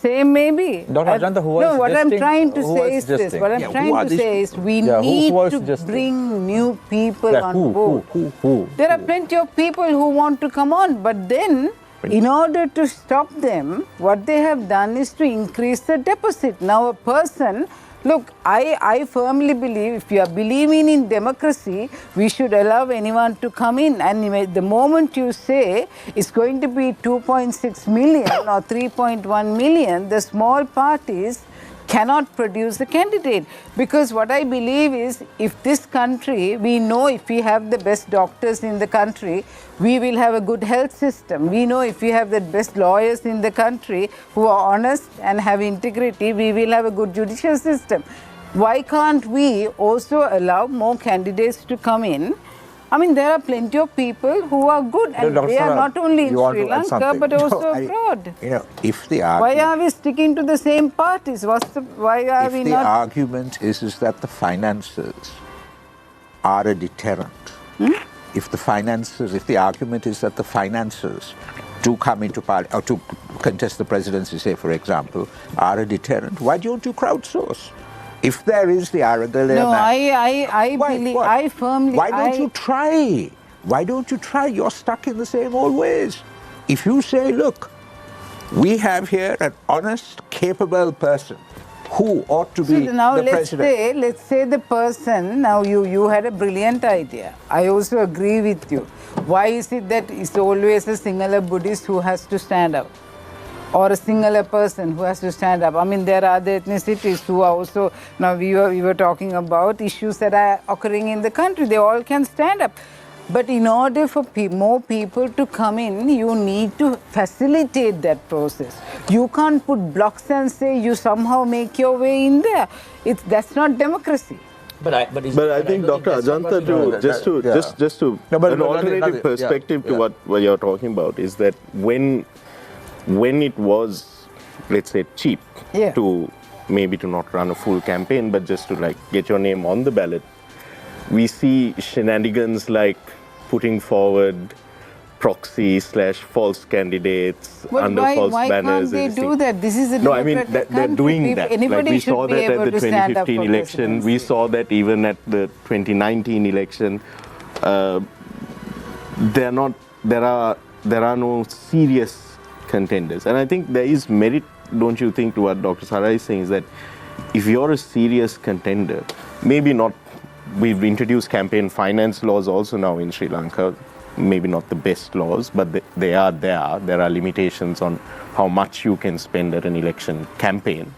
same maybe. Dr. Rajendra, who No, was what I'm suggesting- trying to who say was is this. suggesting? What I'm Yeah, who trying are to these say is we Yeah, who need was to suggesting? bring new people Yeah, on who? board. There are plenty of people who want to come on, but then in order to stop them, what they have done is to increase the deposit. Now a person, look, I firmly believe if you are believing in democracy, we should allow anyone to come in. And the moment you say it's going to be 2.6 million or 3.1 million, the small parties cannot produce a candidate. Because what I believe is if this country, we know if we have the best doctors in the country, we will have a good health system. We know if we have the best lawyers in the country who are honest and have integrity, we will have a good judicial system. Why can't we also allow more candidates to come in? I mean, there are plenty of people who are good and Dr. they are Sara, not only in you want Sri to add Lanka something? but also No, abroad. You know, if the Why argument... are we sticking to the same parties? Why are If we the not? argument is that the finances are a deterrent, if the argument is that the finances to come into parliament or to contest the presidency, say for example, are a deterrent, why don't you crowdsource? If there is the Aragal, No, I believe, what? I firmly. Why don't you try? Why don't you try? You're stuck in the same old ways. If you say, look, we have here an honest, capable person who ought to be now the president. let's say the person, now you had a brilliant idea. I also agree with you. Why is it that it's always a singular Buddhist who has to stand up? Or a singular person who has to stand up? I mean, there are other ethnicities who are also, now we were talking about issues that are occurring in the country. They all can stand up. But in order for more people to come in, you need to facilitate that process. You can't put blocks and say you somehow make your way in there. That's not democracy. But I think Dr. Ajanta, just to an alternative perspective to what you're talking about is that when it was, let's say, cheap to maybe to not run a full campaign, but just to like get your name on the ballot, we see shenanigans like putting forward proxy/false candidates under false why banners. Why can't they do that? This is a no, I mean democratic they're country. doing that. Anybody like we should saw be that able at the to stand up 2015 for election. presidency. We saw that even at the 2019 election. There are no serious contenders, and I think there is merit. Don't you think to what Dr. Sara is saying is that if you're a serious contender, maybe not. We've introduced campaign finance laws also now in Sri Lanka. Maybe not the best laws, but they are there. There are limitations on how much you can spend at an election campaign.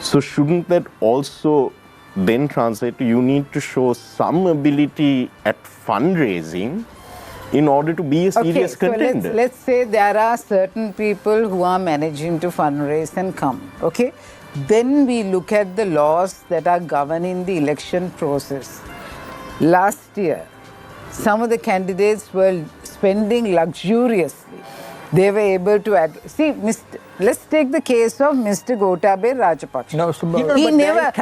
So shouldn't that also then translate to you need to show some ability at fundraising in order to be a serious contender? So let's say there are certain people who are managing to fundraise and come, okay? Then we look at the laws that are governing the election process. Last year, some of the candidates were spending luxuriously. They were able to let's take the case of Mr. Gotabaya Rajapaksa. No, he never.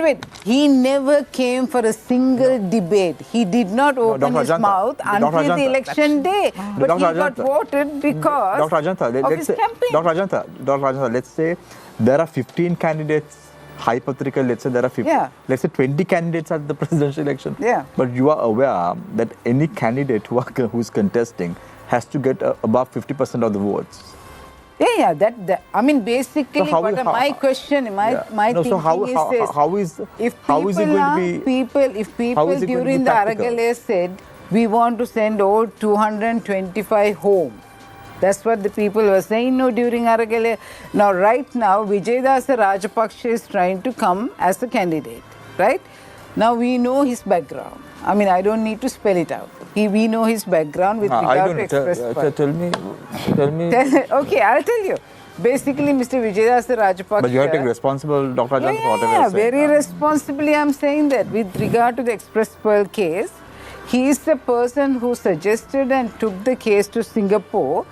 Wait. He never came for a single debate. He did not open his mouth until the election day. But he got voted because of his campaign. Dr. Ajanta, let's say there are 15 candidates. Hypothetical, let's say there are 50. Yeah. Let's say 20 candidates at the presidential election. Yeah. But you are aware that any candidate who's contesting has to get above 50% of the votes. Yeah. That I mean, basically, my question, my thinking is how is it going to be? If people during the Aragale said we want to send all 225 home. That's what the people were saying during Aragale. Now, right now, Vijayadasa Rajapaksa is trying to come as a candidate, right? Now, we know his background. I mean, I don't need to spell it out. We know his background with regard to express. Tell me. Okay, I'll tell you. Basically, Mr. Vijayadasa Rajapaksa. But you have to take responsible, Dr. Ajanta, for whatever you're saying. Very responsibly I'm saying that. With regard to the Express Pearl case, he is the person who suggested and took the case to Singapore,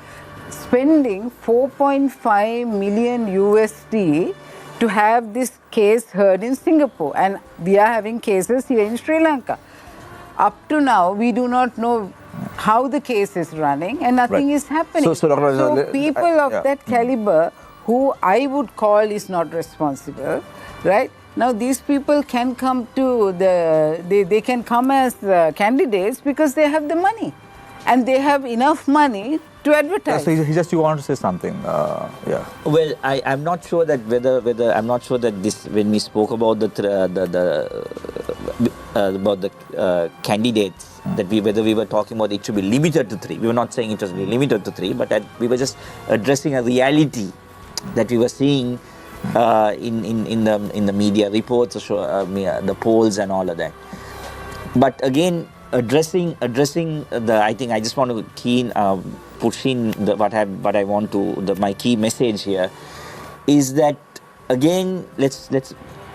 spending 4.5 million USD to have this case heard in Singapore. And we are having cases here in Sri Lanka. Up to now, we do not know how the case is running and nothing is happening. So people of that caliber, who I would call is not responsible, right? Now these people can come to they can come as candidates because they have the money. And they have enough money to advertise. So you want to say something, Well, I'm not sure that whether I'm not sure that this when we spoke about the candidates that whether we were talking about it should be limited to 3. We were not saying it was limited to 3, but we were just addressing a reality that we were seeing in the media reports, the polls and all of that. But again, addressing the, I think I just want to push in what I want to my key message here is that again let's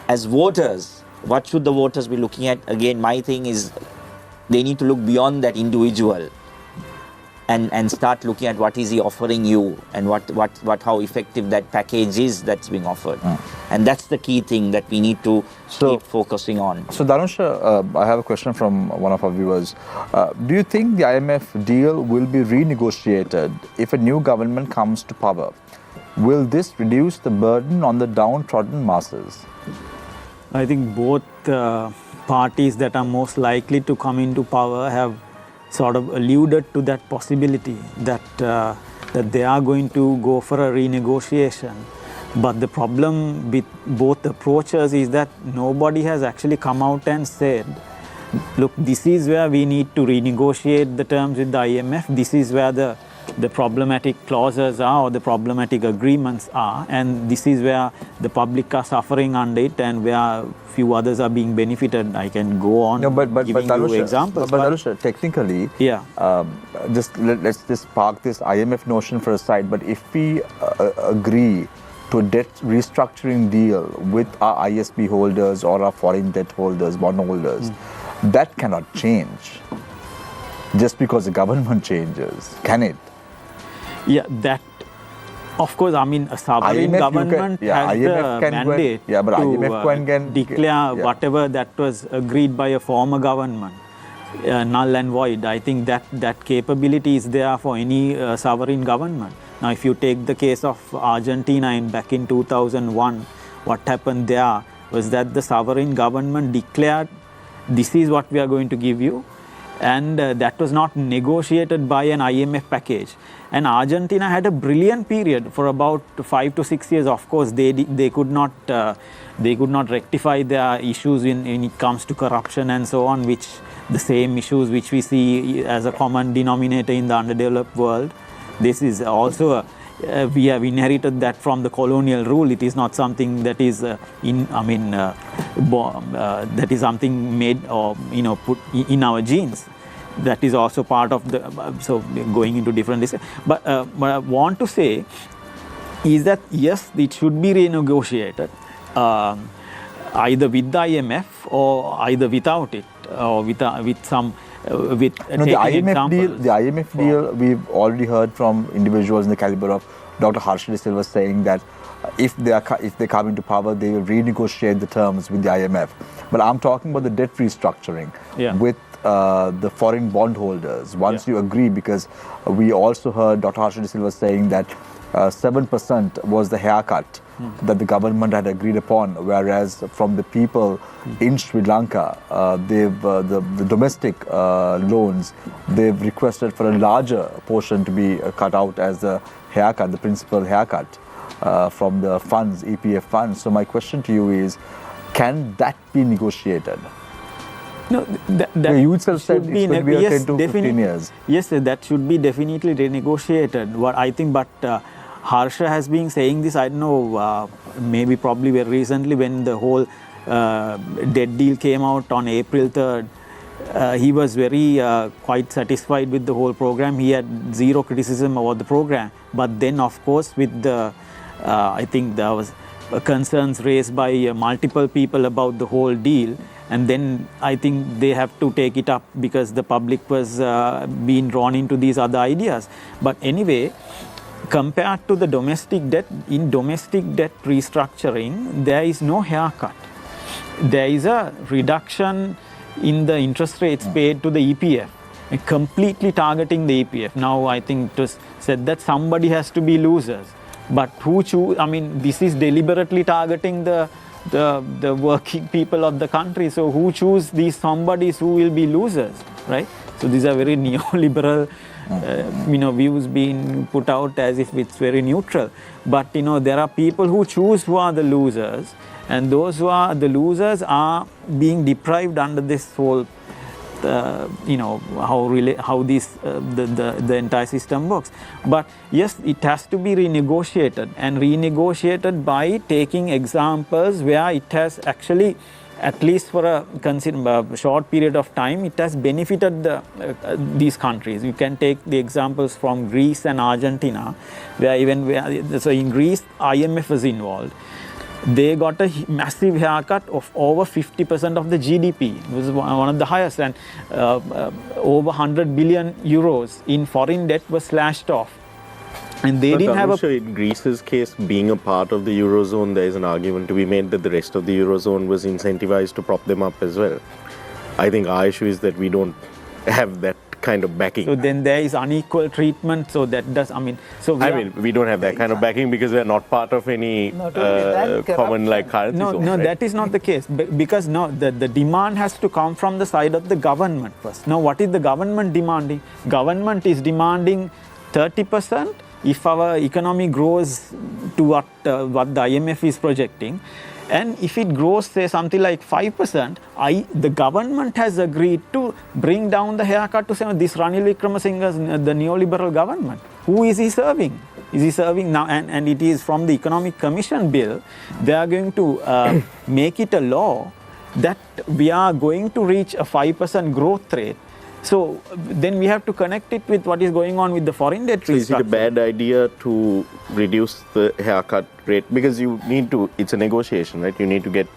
as voters, what should the voters be looking at? Again, my thing is they need to look beyond that individual and start looking at what is he offering you and how effective that package is that's being offered. And that's the key thing that we need to keep focusing on. So Dhanusha, I have a question from one of our viewers. Do you think the IMF deal will be renegotiated if a new government comes to power? Will this reduce the burden on the downtrodden masses? I think both parties that are most likely to come into power have sort of alluded to that possibility that they are going to go for a renegotiation. But the problem with both approaches is that nobody has actually come out and said, look, this is where we need to renegotiate the terms with the IMF, this is where the problematic clauses are or the problematic agreements are, and this is where the public are suffering under it and where few others are being benefited. I can go on giving you examples. But Dhanusha, technically, let's just park this IMF notion for a side, but if we agree to a debt restructuring deal with our ISB holders or our foreign debt holders, bond holders, that cannot change just because the government changes, can it? Yeah, that, of course, I mean, a sovereign government has the mandate to declare whatever that was agreed by a former government null and void. I think that capability is there for any sovereign government. Now, if you take the case of Argentina back in 2001, what happened there was that the sovereign government declared, this is what we are going to give you, and that was not negotiated by an IMF package. And Argentina had a brilliant period for about 5 to 6 years. Of course, they could not rectify their issues when it comes to corruption and so on, which the same issues which we see as a common denominator in the underdeveloped world. This is also we have inherited that from the colonial rule. It is not something that is that is something made or put in our genes. That is also part of the so going into different. But what I want to say is that yes, it should be renegotiated either with the IMF or either without it or with some. The IMF deal, we've already heard from individuals in the caliber of Dr. Harsha De Silva saying that if they come into power, they will renegotiate the terms with the IMF. But I'm talking about the debt restructuring with the foreign bondholders. Once you agree, because we also heard Dr. Harsha De Silva saying that 7% was the haircut that the government had agreed upon, whereas from the people in Sri Lanka, the domestic loans, they've requested for a larger portion to be cut out as the haircut, the principal haircut from the funds, EPF funds. So my question to you is, can that be negotiated? No, you itself said it's going to be 10 to 15 years. Yes, that should be definitely renegotiated. What I think, but Harsha has been saying this, I don't know, probably very recently when the whole debt deal came out on April 3rd, he was very quite satisfied with the whole program. He had zero criticism about the program. But then, of course, with the, I think there was concerns raised by multiple people about the whole deal. And then I think they have to take it up because the public was being drawn into these other ideas. But anyway, compared to the domestic debt, in domestic debt restructuring, there is no haircut. There is a reduction in the interest rates paid to the EPF, completely targeting the EPF. Now, I think it was said that somebody has to be losers. But who choose? I mean, this is deliberately targeting the working people of the country. So who choose these somebodies who will be losers, right? So these are very neoliberal views being put out as if it's very neutral. But there are people who choose who are the losers, and those who are the losers are being deprived under this whole how this the entire system works. But yes, it has to be renegotiated, and renegotiated by taking examples where it has actually, at least for a short period of time, it has benefited these countries. You can take the examples from Greece and Argentina, so in Greece, IMF was involved. They got a massive haircut of over 50% of the GDP. It was one of the highest, and over 100 billion euros in foreign debt was slashed off. And they didn't have a... In Greece's case, being a part of the Eurozone, there is an argument to be made that the rest of the Eurozone was incentivized to prop them up as well. I think our issue is that we don't have that kind of backing. So then there is unequal treatment, so that does, we don't have that kind of backing because we are not part of any common like currency zone, No, right? that is not the case. Because the demand has to come from the side of the government first. Now, what is the government demanding? Government is demanding 30% if our economy grows to what the IMF is projecting. And if it grows, say, something like 5%, the government has agreed to bring down the haircut to say, this Ranil Wickremesinghe's, the neoliberal government. Who is he serving? Is he serving now? And it is from the Economic Commission bill, they are going to make it a law that we are going to reach a 5% growth rate. So then we have to connect it with what is going on with the foreign debt restructuring. Is it a bad idea to reduce the haircut rate? Because you need to, it's a negotiation, right? You need to get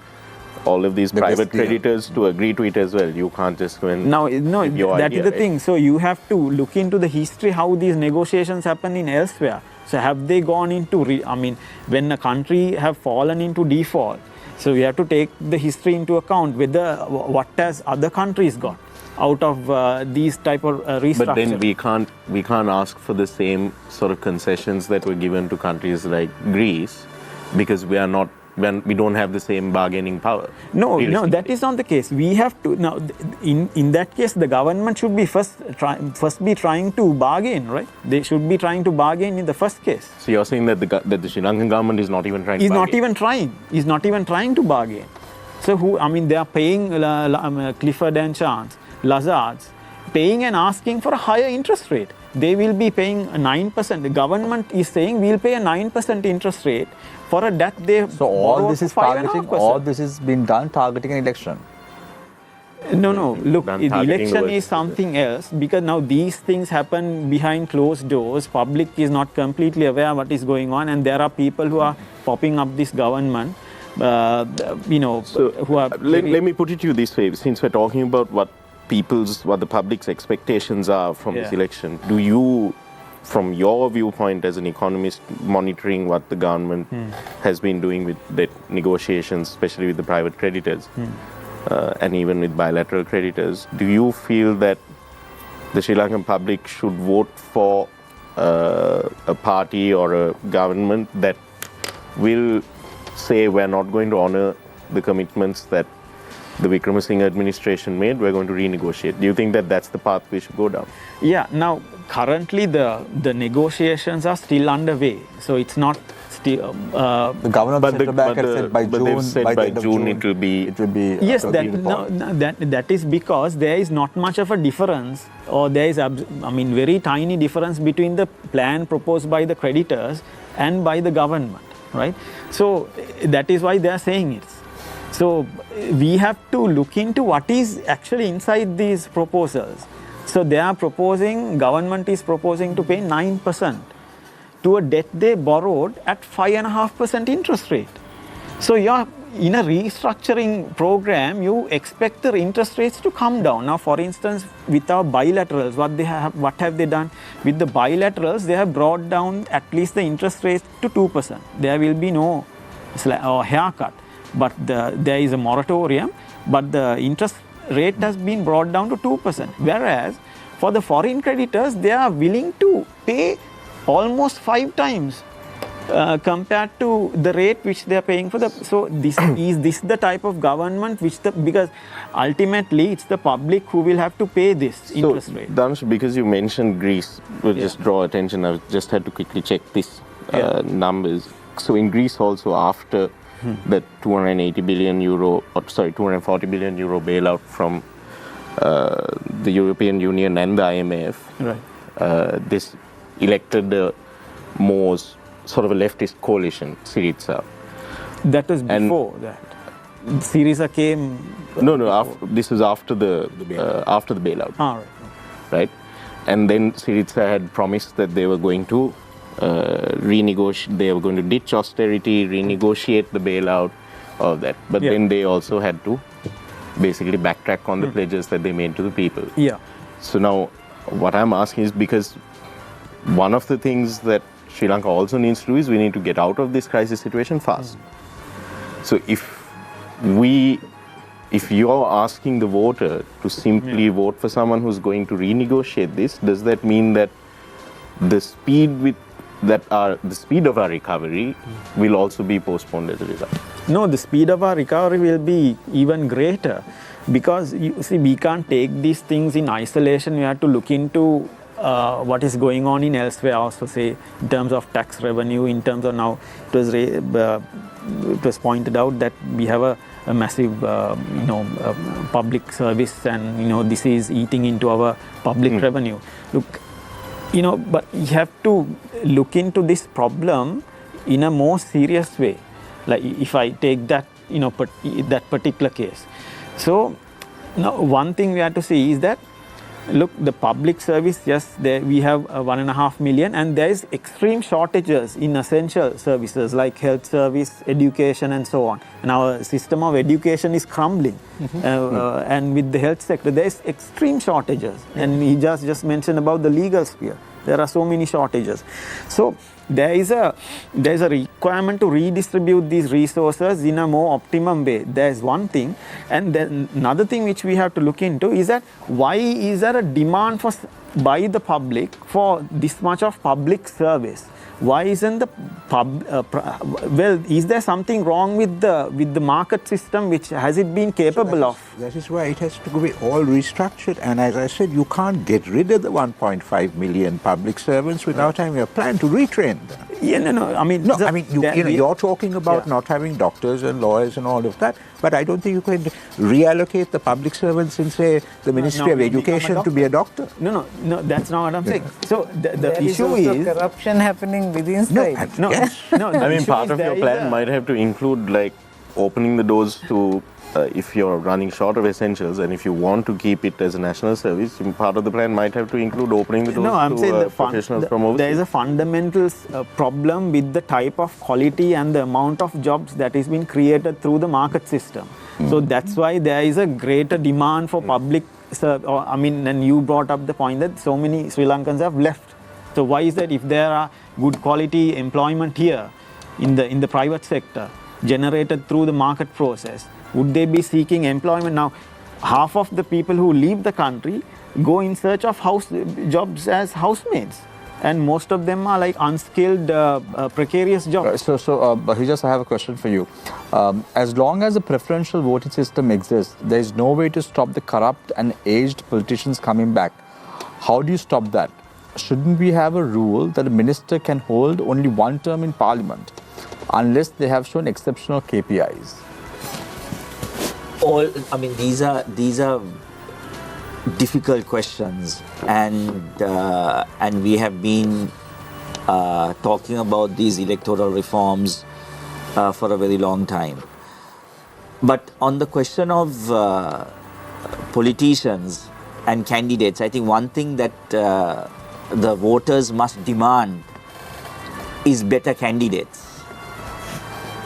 all of these private creditors to agree to it as well. You can't just go and that is the thing. So you have to look into the history, how these negotiations happen in elsewhere. So have they gone into, when a country have fallen into default, so we have to take the history into account, whether what has other countries got out of these type of restructure. But then we can't ask for the same sort of concessions that were given to countries like Greece, because we don't have the same bargaining power. No, that is not the case. We have to now. In that case, the government should be first be trying to bargain, right? They should be trying to bargain in the first case. So you're saying that the Sri Lankan government is not even trying to bargain? Is not even trying to bargain. So they are paying Clifford and Chance, Lazards, paying and asking for a higher interest rate. They will be paying 9%. The government is saying we'll pay a 9% interest rate for a debt they So all this is targeting, 5.5%. all this is being done targeting an election. No. Look, the targeting election the is something else, because now these things happen behind closed doors. Public is not completely aware what is going on, and there are people who are popping up this government. Who are. Let me put it to you this way: since we're talking about what the public's expectations are from this election, do you, from your viewpoint as an economist monitoring what the government has been doing with debt negotiations, especially with the private creditors and even with bilateral creditors, do you feel that the Sri Lankan public should vote for a party or a government that will say we're not going to honor the commitments that the Wickremesinghe administration made, we're going to renegotiate? Do you think that that's the path we should go down? Yeah, now currently the negotiations are still underway, so it's not still. The governor of the central bank had said by June. They've said by June it will be. Yes, that is because there is not much of a difference, or there is very tiny difference between the plan proposed by the creditors and by the government, right? So that is why they are saying it. So we have to look into what is actually inside these proposals. So they are proposing, government is proposing to pay 9% to a debt they borrowed at 5.5% interest rate. So you're in a restructuring program, you expect the interest rates to come down. Now, for instance, with our bilaterals, what have they done? With the bilaterals, they have brought down at least the interest rate to 2%. There will be no haircut. But there is a moratorium, but the interest rate has been brought down to 2%. Whereas for the foreign creditors, they are willing to pay almost 5 times compared to the rate which they are paying for the. So is this the type of government because ultimately it's the public who will have to pay this interest rate. Dhanush, because you mentioned Greece, we'll just draw attention. I just had to quickly check this numbers. So in Greece also, after the 240 billion euro bailout from the European Union and the IMF, right. This elected the more sort of a leftist coalition, Sirasa. That was before that. Sirasa came. This was after the bailout. Right, and then Sirasa had promised that they were going to renegotiate. They were going to ditch austerity, renegotiate the bailout, all that. But then they also had to basically backtrack on the pledges that they made to the people. Yeah. So now, what I'm asking is, because one of the things that Sri Lanka also needs to do is we need to get out of this crisis situation fast. So if you're asking the voter to simply vote for someone who's going to renegotiate this, does that mean that the speed of our recovery will also be postponed as a result? No, the speed of our recovery will be even greater, because you see, we can't take these things in isolation. We have to look into what is going on in elsewhere also, say in terms of tax revenue, in terms of now it was pointed out that we have a massive public service, and this is eating into our public revenue. Look, but you have to look into this problem in a more serious way. Like if I take that that particular case. So now one thing we have to see is that, look, the public service, yes, we have 1.5 million, and there is extreme shortages in essential services like health service, education, and so on. And our system of education is crumbling. And with the health sector, there is extreme shortages. And he just mentioned about the legal sphere. There are so many shortages. So there is a requirement to redistribute these resources in a more optimum way. There is one thing. And then another thing which we have to look into is that why is there a demand by the public for this much of public service? Why isn't the is there something wrong with the market system, which has it been capable of? That is why it has to be all restructured. And as I said, you can't get rid of the 1.5 million public servants without having a plan to retrain them. Yeah, no. I mean, you're talking about not having doctors and lawyers and all of that, but I don't think you can reallocate the public servants in, say, the Ministry of Education to be a doctor. No, that's not what I'm saying. So the issue is corruption happening within state. I mean, part of your plan might have to include like opening the doors to if you're running short of essentials, and if you want to keep it as a national service, part of the plan might have to include opening the doors to professionals from overseas. There is a fundamental problem with the type of quality and the amount of jobs that is being created through the market system. So that's why there is a greater demand for public and you brought up the point that so many Sri Lankans have left. So why is that? If there are good quality employment here in the private sector generated through the market process, would they be seeking employment? Now, half of the people who leave the country go in search of jobs as housemaids, and most of them are like unskilled, precarious jobs. So, Bahijas, I have a question for you. As long as the preferential voting system exists, there is no way to stop the corrupt and aged politicians coming back. How do you stop that? Shouldn't we have a rule that a minister can hold only one term in parliament unless they have shown exceptional KPIs? These are difficult questions, and we have been talking about these electoral reforms for a very long time. But on the question of politicians and candidates, I think one thing that the voters must demand is better candidates.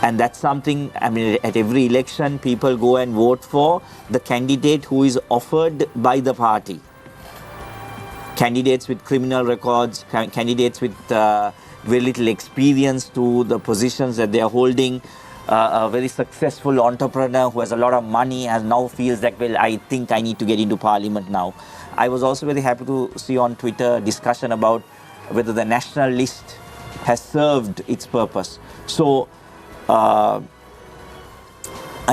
And that's something, at every election, people go and vote for the candidate who is offered by the party. Candidates with criminal records, candidates with very little experience to the positions that they are holding, a very successful entrepreneur who has a lot of money and now feels that, well, I think I need to get into parliament now. I was also very happy to see on Twitter discussion about whether the national list has served its purpose. So, I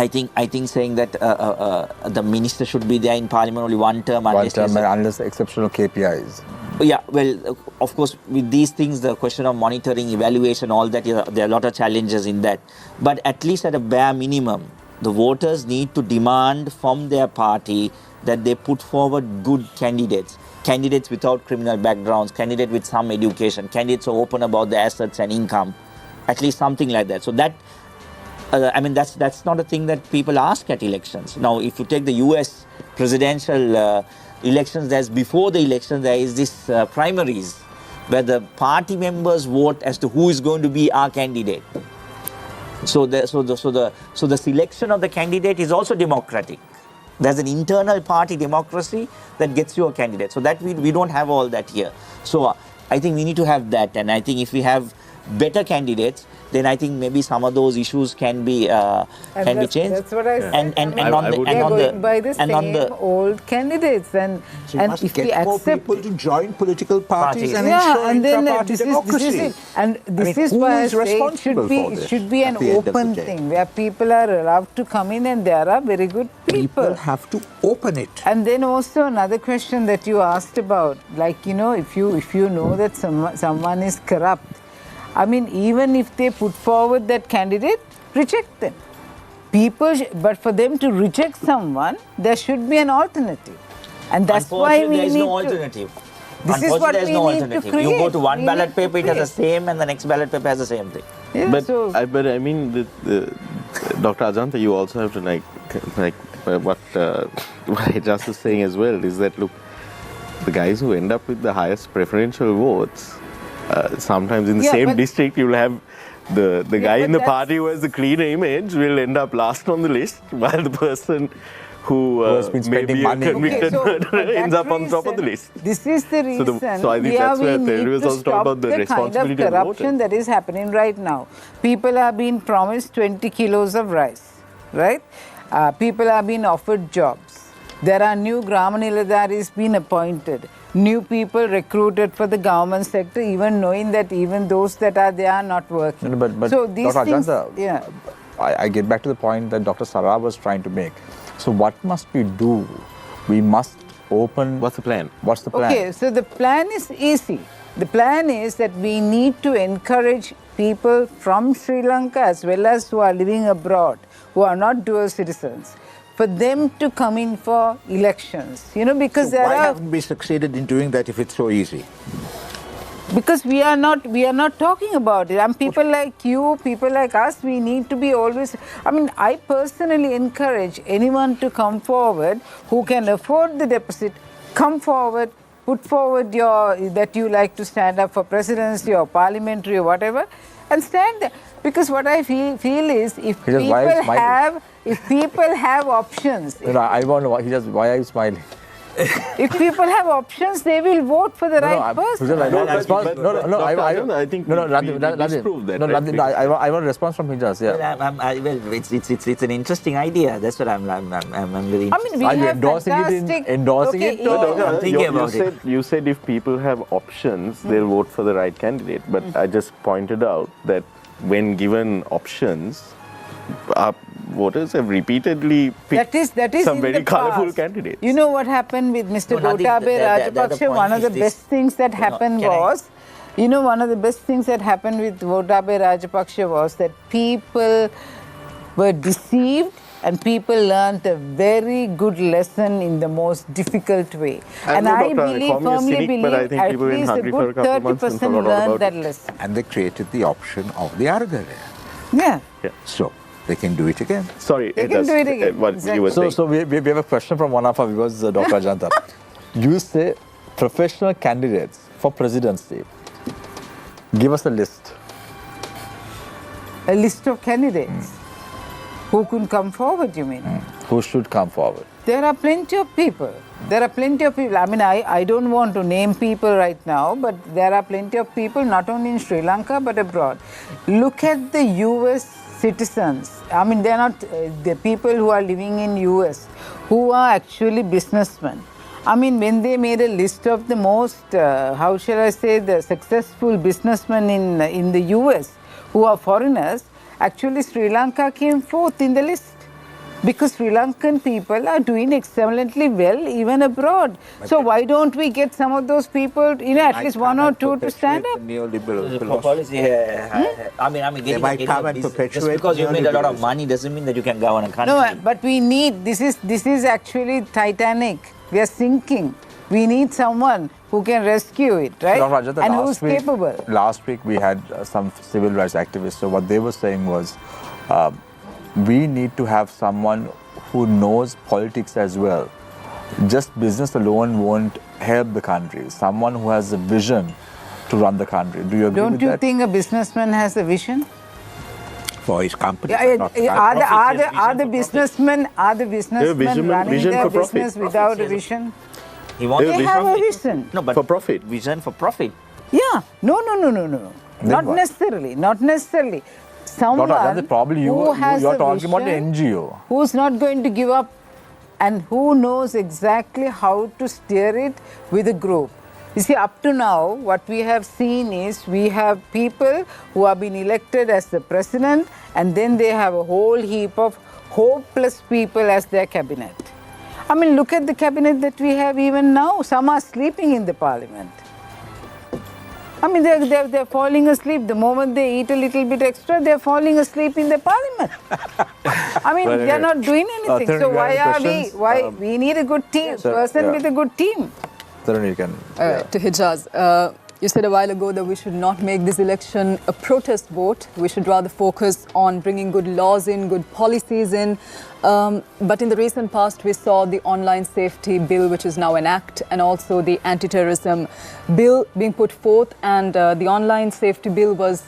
think saying that the minister should be there in parliament only one term unless exceptional KPIs. Yeah, well, of course, with these things, the question of monitoring, evaluation, all that, there are a lot of challenges in that. But at least at a bare minimum, the voters need to demand from their party that they put forward good candidates. Candidates without criminal backgrounds, candidates with some education, candidates who are open about their assets and income. At least something like that. So that, that's not a thing that people ask at elections. Now, if you take the US presidential elections, there's before the election, there is this primaries where the party members vote as to who is going to be our candidate. So the selection of the candidate is also democratic. There's an internal party democracy that gets you a candidate. So that we don't have all that here. So I think we need to have that, and I think if we have better candidates, then I think maybe some of those issues can be changed. That's what I said. And I on the would- we are going by the and on same the old candidates, and So you must if we get more accept people to join political parties and yeah, ensure and then intra-party this is democracy. it. And this mean, is who why I is say it responsible should be, for it this should be an at the end of the open day? thing where people are allowed to come in and there are very good People have to open it. And then also another question that you asked about, like, you know, if you know that someone is corrupt, I mean, even if they put forward that candidate, reject them. But for them to reject someone, there should be an alternative. And that's why we there is need no to... alternative. This is what There is we no need to alternative. create. You go to one We ballot need to paper, it has the create. same, and the next ballot paper has the same thing. Yeah, But so, I mean, Dr. Ajanta, you also have to like what I just was saying as well is that look, the guys who end up with the highest preferential votes, sometimes in the Yeah, same but- district you'll have the guy but in the that's- party who has the cleaner image will end up last on the list, while the person who has been may spending be a money. convicted for murderer that ends up on top of the reason, list. This is the reason. So I think that's where we Terry need was to also talking stop about the kind of responsibility of the corruption voters. that is happening right now. People are being promised 20 kilos of rice, right? People are being offered jobs. There are new Grama Niladaris being appointed. New people recruited for the government sector, even knowing that even those that are there are not working. No, but so these Dr. things, Ajanta, yeah. I get back to the point that Dr. Sara was trying to make. So what must we do? We must open... What's the plan? What's the plan? Okay, so the plan is easy. The plan is that we need to encourage people from Sri Lanka as well as who are living abroad, who are not dual citizens, for them to come in for elections. You know, because So there why are... haven't we succeeded in doing that if it's so easy? Because we are not talking about it. And people like you, people like us, we need to be always... I mean, I personally encourage anyone to come forward who can afford the deposit, come forward, put forward that you like to stand up for presidency or parliamentary or whatever, and stand there. Because what I feel is if He just, why are you smiling? if people have options, No, I want to know, why are you smiling? if people have options, they will vote for the right person. I think we disproved that, right? I want a response from Hijaz. Yeah. Well, it's an interesting idea. That's what I'm very I mean, we Are you have endorsing it fantastic... endorsing it? Okay, I'm thinking about it. You said if people have options, they'll vote for the right candidate. But I just pointed out that when given options, our voters have repeatedly picked That is some in very the colourful past. candidates. You know what happened with Mr. No, nothing. Gotabaya The Rajapaksa? point One of the is this. best things that happened can I- was, you know, one of the best things that happened with Gotabaya Rajapaksa was that people were deceived and people learnt a very good lesson in the most difficult way. I'm And no I doctor, call me a firmly cynic, believe but I think at people went least a hungry for a good couple of months and 30% forgot all learned about that it. lesson. And they created the option of the Argare. Yeah. So they can do it again. Sorry, They can do it again. What Exactly. you were saying. So we have a question from one of our viewers, Dr. Ajanta. You say professional candidates for presidency. Give us a list. A list of candidates who could come forward, you mean? Who should come forward? There are plenty of people. I mean, I don't want to name people right now, but there are plenty of people, not only in Sri Lanka, but abroad. Look at the US citizens. I mean, they're not the people who are living in US, who are actually businessmen. I mean, when they made a list of the most, how shall I say, the successful businessmen in the US, who are foreigners, actually Sri Lanka came fourth in the list. Because Sri Lankan people are doing excellently well even abroad. So why don't we get some of those people, you know, at least one or two to stand up? Neoliberal policy. I mean, They might come and just perpetuate because you made a lot of neoliberalism. money doesn't mean that you can govern a country. No, but we need, this is actually Titanic. We are sinking. We need someone who can rescue it, right? Dr. Ajanta, And who's capable. Last week we had some civil rights activists. So what they were saying was, we need to have someone who knows politics as well. Just business alone won't help the country. Someone who has a vision to run the country. Do you agree Don't with you that? think a businessman has a vision? For his company. Yeah, not are the businessmen vision running for their profit. business without a vision? He wants Yeah, They vision have a for- vision. No, but For profit. Vision for profit. Yeah, no. Not what? necessarily, not necessarily. Someone probably who has you're a talking about vision, an NGO. who's not going to give up and who knows exactly how to steer it with a group. You see, up to now, what we have seen is we have people who have been elected as the president, and then they have a whole heap of hopeless people as their cabinet. I mean, look at the cabinet that we have even now. Some are sleeping in the parliament. I mean, they're falling asleep. The moment they eat a little bit extra, they're falling asleep in the parliament. I mean, they're not doing anything. Tarun, So you have why any are we? questions? Why we need a good team, person with a good team. Tarun, you can. To Hijaz, you said a while ago that we should not make this election a protest vote. We should rather focus on bringing good laws in, good policies in. But in the recent past, we saw the online safety bill, which is now an act, and also the anti-terrorism bill being put forth. And the online safety bill was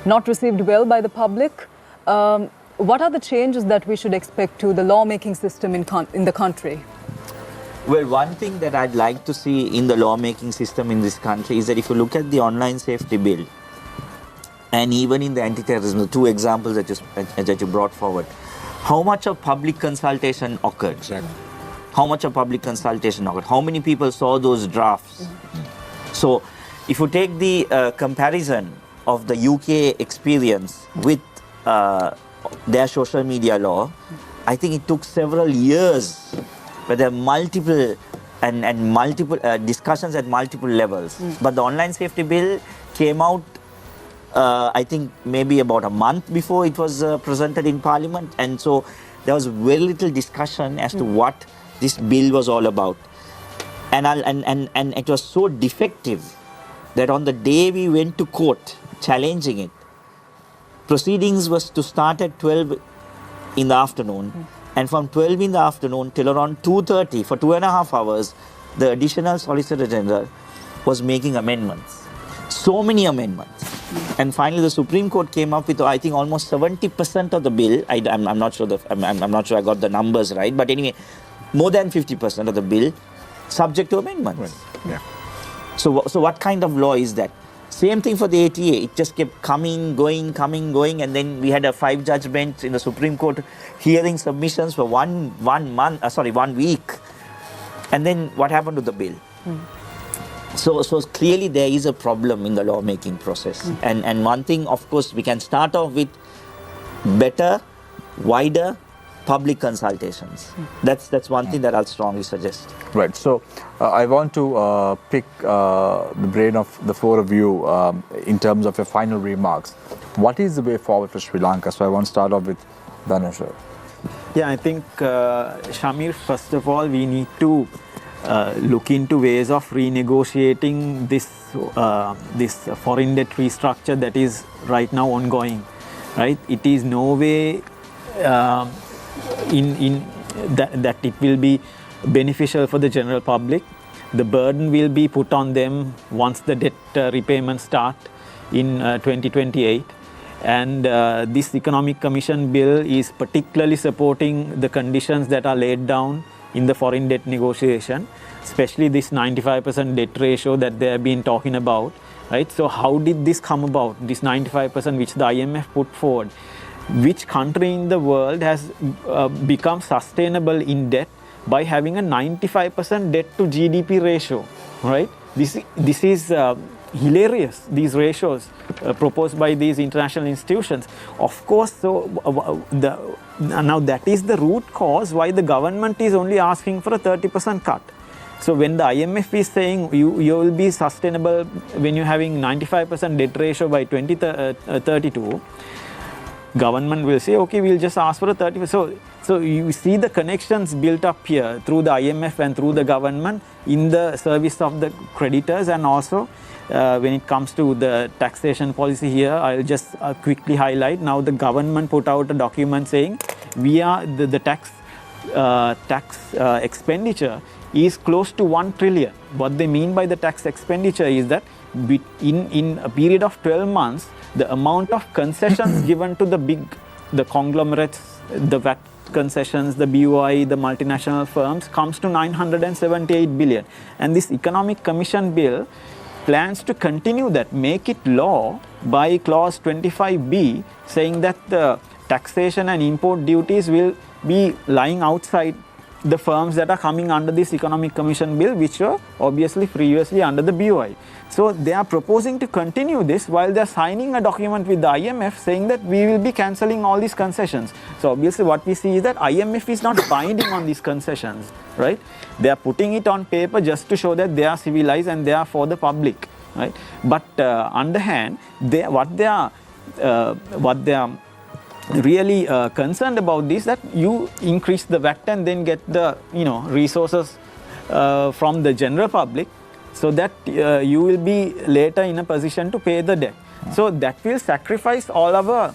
not received well by the public. What are the changes that we should expect to the lawmaking system in the country? Well, one thing that I'd like to see in the lawmaking system in this country is that if you look at the online safety bill and even in the anti-terrorism, the two examples that you brought forward, how much of public consultation occurred? Exactly. How much of public consultation occurred? How many people saw those drafts? So, if you take the comparison of the UK experience with their social media law, I think it took several years, but there are multiple and multiple discussions at multiple levels. But the online safety bill came out, I think maybe about a month before it was presented in Parliament, and so there was very little discussion as to what this bill was all about, and it was so defective that on the day we went to court challenging it, proceedings was to start at 12 in the afternoon. And from 12 in the afternoon till around 2:30, for 2.5 hours, the additional Solicitor General was making amendments. So many amendments. And finally, the Supreme Court came up with, I think, almost 70% of the bill. I'm not sure I'm not sure I got the numbers right, but anyway, more than 50% of the bill subject to amendments. Right. Yeah. So what kind of law is that? Same thing for the ATA. It just kept coming, going, and then we had a 5-judge bench in the Supreme Court hearing submissions for 1 week. And then what happened to the bill? So clearly there is a problem in the lawmaking process. And one thing, of course, we can start off with better, wider public consultations. That's one thing that I'll strongly suggest. Right. So I want to pick the brain of the four of you in terms of your final remarks. What is the way forward for Sri Lanka? So I want to start off with Dhanush. Yeah, I think, Shamir, first of all, we need to look into ways of renegotiating this foreign debt restructure that is right now ongoing. Right? It is no way that it will be beneficial for the general public. The burden will be put on them once the debt repayments start in 2028. And this Economic Commission bill is particularly supporting the conditions that are laid down in the foreign debt negotiation, especially this 95% debt ratio that they have been talking about. Right? So how did this come about, this 95% which the IMF put forward? Which country in the world has become sustainable in debt by having a 95% debt to GDP ratio, right? This is hilarious, these ratios proposed by these international institutions. Of course, so now that is the root cause why the government is only asking for a 30% cut. So when the IMF is saying you will be sustainable when you're having 95% debt ratio by 2032, government will say, okay, we'll just ask for a 30%. So you see the connections built up here through the IMF and through the government in the service of the creditors, and also when it comes to the taxation policy here, I'll just quickly highlight. Now the government put out a document saying we are the tax expenditure is close to 1 trillion. What they mean by the tax expenditure is that in a period of 12 months, the amount of concessions given to the conglomerates, the VAT concessions, the BOI, the multinational firms comes to 978 billion. And this Economic Commission bill plans to continue that, make it law by clause 25B, saying that the taxation and import duties will be lying outside the firms that are coming under this Economic Commission bill, which were obviously previously under the BOI. So they are proposing to continue this while they are signing a document with the IMF saying that we will be cancelling all these concessions. So obviously what we see is that IMF is not binding on these concessions, right? They are putting it on paper just to show that they are civilized and they are for the public, right? But underhand, what they are really concerned about this, that you increase the VAT and then get the resources from the general public, so that you will be later in a position to pay the debt. So that will sacrifice all our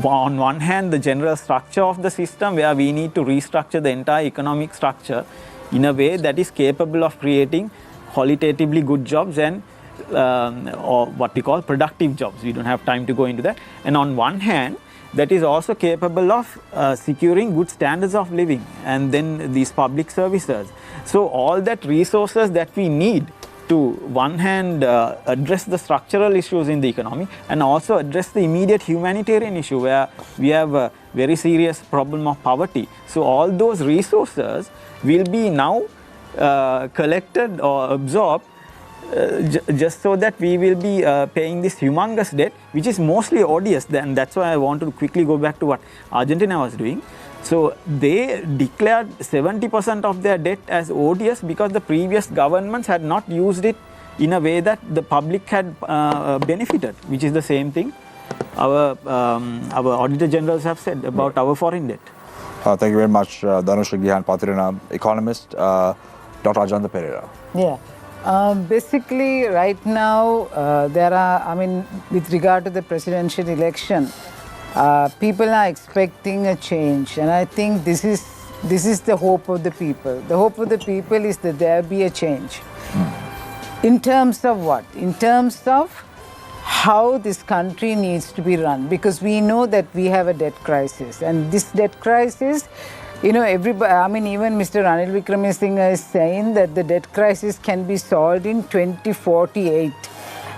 on one hand the general structure of the system, where we need to restructure the entire economic structure in a way that is capable of creating qualitatively good jobs and or what we call productive jobs. We don't have time to go into that. And on one hand, that is also capable of securing good standards of living, and then these public services. So all that resources that we need to one hand address the structural issues in the economy and also address the immediate humanitarian issue where we have a very serious problem of poverty. So all those resources will be now collected or absorbed just so that we will be paying this humongous debt, which is mostly odious. And that's why I want to quickly go back to what Argentina was doing. So they declared 70% of their debt as odious because the previous governments had not used it in a way that the public had benefited, which is the same thing our Auditor Generals have said about our foreign debt. Thank you very much, Dhanush Gihan Patirana, economist, Dr. Ajanta Pereira. Yeah. Basically, right now, with regard to the presidential election, people are expecting a change, and I think this is the hope of the people. The hope of the people is that there be a change. In terms of what? In terms of how this country needs to be run, because we know that we have a debt crisis, and this debt crisis, everybody, even Mr. Ranil Wickremesinghe is saying that the debt crisis can be solved in 2048.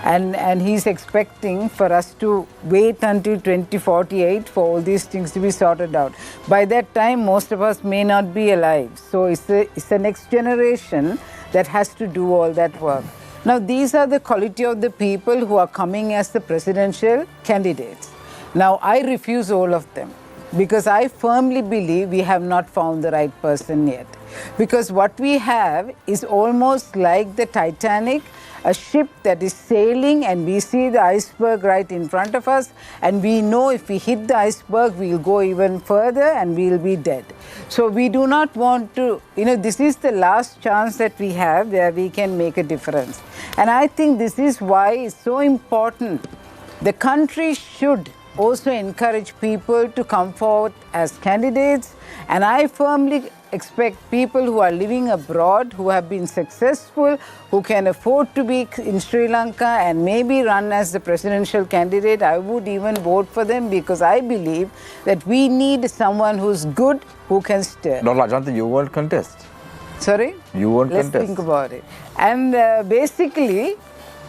And he's expecting for us to wait until 2048 for all these things to be sorted out. By that time, most of us may not be alive. So it's the next generation that has to do all that work. Now, these are the quality of the people who are coming as the presidential candidates. Now, I refuse all of them, because I firmly believe we have not found the right person yet. Because what we have is almost like the Titanic, a ship that is sailing and we see the iceberg right in front of us, and we know if we hit the iceberg, we'll go even further and we'll be dead. So we do not want to, this is the last chance that we have where we can make a difference. And I think this is why it's so important. The country should also encourage people to come forward as candidates, and I firmly expect people who are living abroad, who have been successful, who can afford to be in Sri Lanka and maybe run as the presidential candidate. I would even vote for them, because I believe that we need someone who's good, who can steer. Dr. Ajanta, you won't contest. Sorry? You won't contest. Let's think about it. And basically,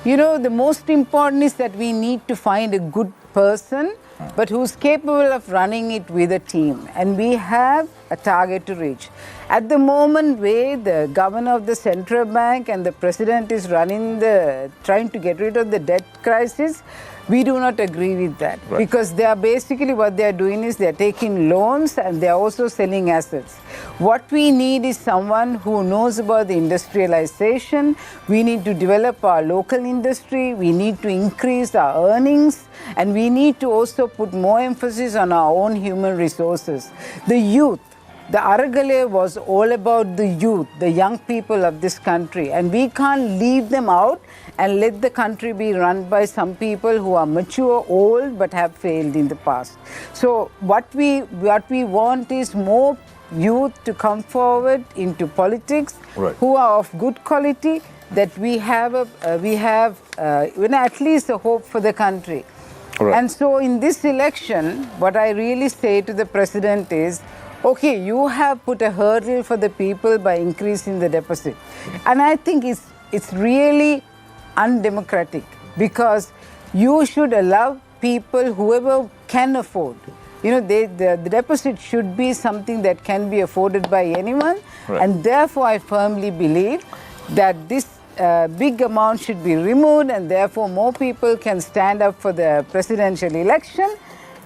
the most important is that we need to find a good person, but who's capable of running it with a team. And we have a target to reach. At the moment where the governor of the central bank and the president is trying to get rid of the debt crisis, we do not agree with that. Right. Because they are basically, what they are doing is they are taking loans and they are also selling assets. What we need is someone who knows about the industrialization. We need to develop our local industry. We need to increase our earnings. And we need to also put more emphasis on our own human resources. The youth. The Aragale was all about the youth, the young people of this country, and we can't leave them out and let the country be run by some people who are mature, old, but have failed in the past. So what we want is more youth to come forward into politics, right, who are of good quality, that we have at least a hope for the country. Right. And so in this election, what I really say to the president is, okay, you have put a hurdle for the people by increasing the deficit. And I think it's really undemocratic, because you should allow people, whoever can afford. The deposit should be something that can be afforded by anyone, and therefore I firmly believe that this big amount should be removed, and therefore more people can stand up for the presidential election.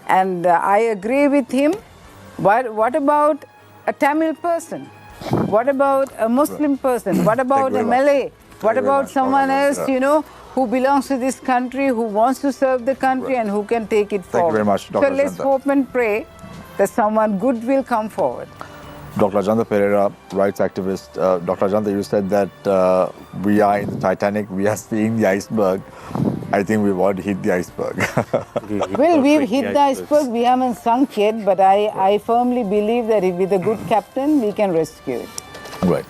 And I agree with him. But what about a Tamil person? What about a Muslim person? What about a Malay? What about someone else, who belongs to this country, who wants to serve the country and who can take it forward? Thank you very much, Dr. So let's Ajanta. hope and pray that someone good will come forward. Dr. Ajanta Pereira, rights activist. Dr. Ajanta, you said that we are in the Titanic, we are seeing the iceberg. I think we've already hit the iceberg. Well, we've hit the iceberg, we haven't sunk yet, but I firmly believe that with a good captain, we can rescue it. Right.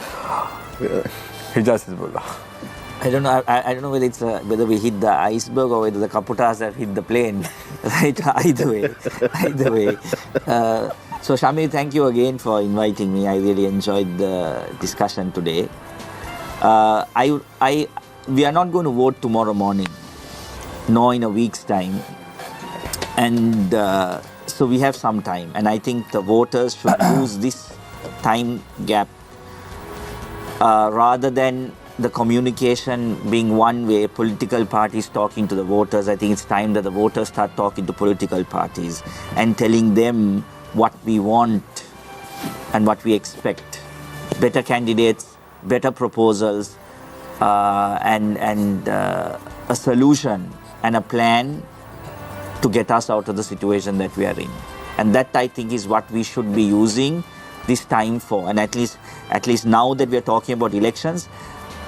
Hijaz Hizbullah. I don't know. I don't know whether it's whether we hit the iceberg or whether the kaputas have hit the plane. Right. Either way. So Shami, thank you again for inviting me. I really enjoyed the discussion today. We are not going to vote tomorrow morning, nor in a week's time, and so we have some time. And I think the voters should use this time gap rather than the communication being one way, political parties talking to the voters. I think it's time that the voters start talking to political parties and telling them what we want and what we expect. Better candidates, better proposals, and a solution and a plan to get us out of the situation that we are in. And that, I think, is what we should be using this time for. And at least now that we are talking about elections,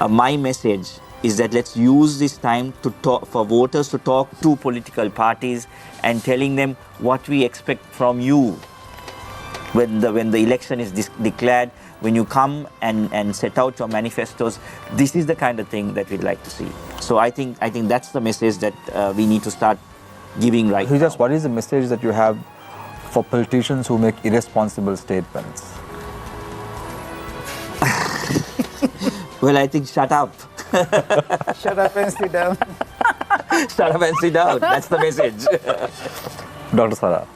my message is that let's use this time to talk, for voters to talk to political parties and telling them what we expect from you when the election is declared. When you come and set out your manifestos, this is the kind of thing that we'd like to see. So I think that's the message that we need to start giving right now. What is the message that you have for politicians who make irresponsible statements? Well, I think shut up. Shut up and sit down. Shut up and sit down. That's the message. Dr. Sara.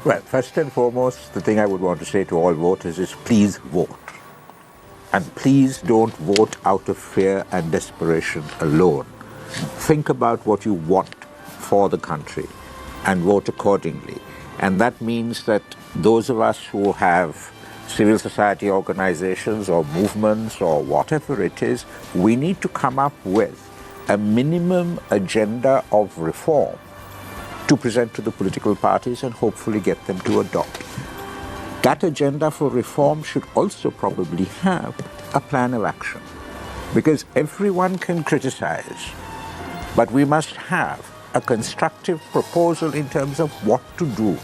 Well, first and foremost, the thing I would want to say to all voters is please vote. And please don't vote out of fear and desperation alone. Think about what you want for the country and vote accordingly. And that means that those of us who have civil society organizations or movements or whatever it is, we need to come up with a minimum agenda of reform to present to the political parties and hopefully get them to adopt. That agenda for reform should also probably have a plan of action, because everyone can criticize, but we must have a constructive proposal in terms of what to do.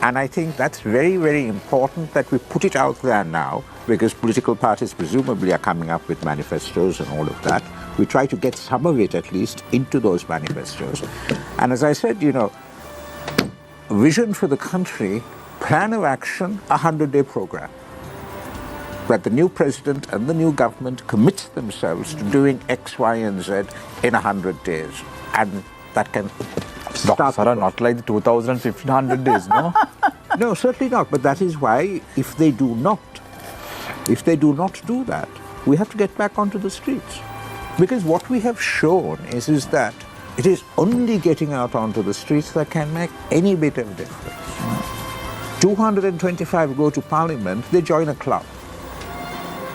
And I think that's very, very important that we put it out there now, because political parties presumably are coming up with manifestos and all of that. We try to get some of it at least into those manifestos. And as I said, vision for the country, plan of action, 100-day program. That the new president and the new government commits themselves to doing X, Y, and Z in 100 days. And that can Dr. Sara, not like the 2,500 days, no? No, certainly not. But that is why if they do not do that, we have to get back onto the streets. Because what we have shown is that it is only getting out onto the streets that can make any bit of difference. 225 go to parliament, they join a club,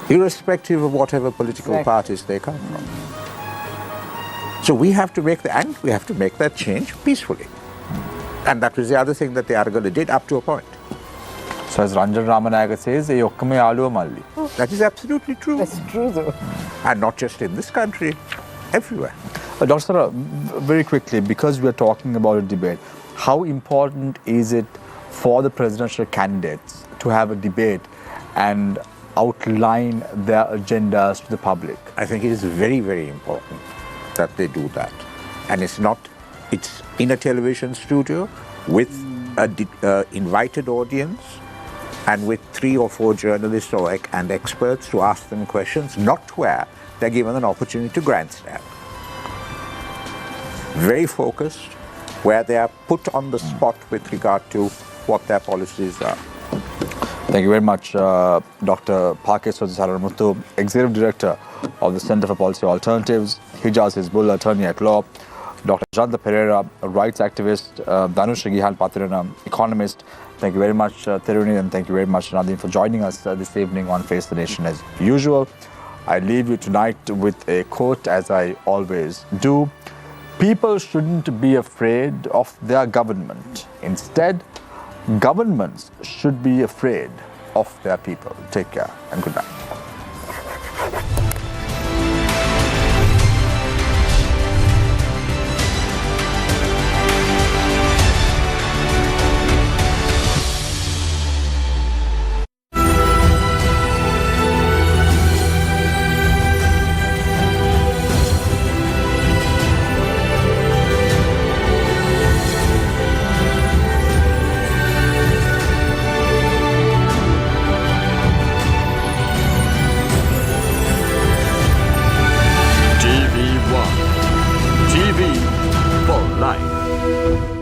irrespective of whatever political parties they come from. So we have to make that change peacefully. And that was the other thing that the Aragala did up to a point. So as Ranjan Ramanayaka says, that is absolutely true. That's true, though. And not just in this country, everywhere. Dr. Sara, very quickly, because we are talking about a debate, how important is it for the presidential candidates to have a debate and outline their agendas to the public? I think it is very, very important that they do that. And it's in a television studio with an invited audience and with 3 or 4 journalists and experts to ask them questions, not where they're given an opportunity to grandstand. Very focused, where they are put on the spot with regard to what their policies are. Thank you very much, Dr. Pakiswati Saranamuthu, Executive Director of the Center for Policy Alternatives, Hijaz Hizbullah, Attorney at Law, Dr. Janta Pereira, a rights activist, Dhanush Gihan Patirana, economist. Thank you very much, Thiruni, and thank you very much, Nadine, for joining us this evening on Face the Nation as usual. I leave you tonight with a quote, as I always do. People shouldn't be afraid of their government. Instead, governments should be afraid of their people. Take care and good night. TV for life.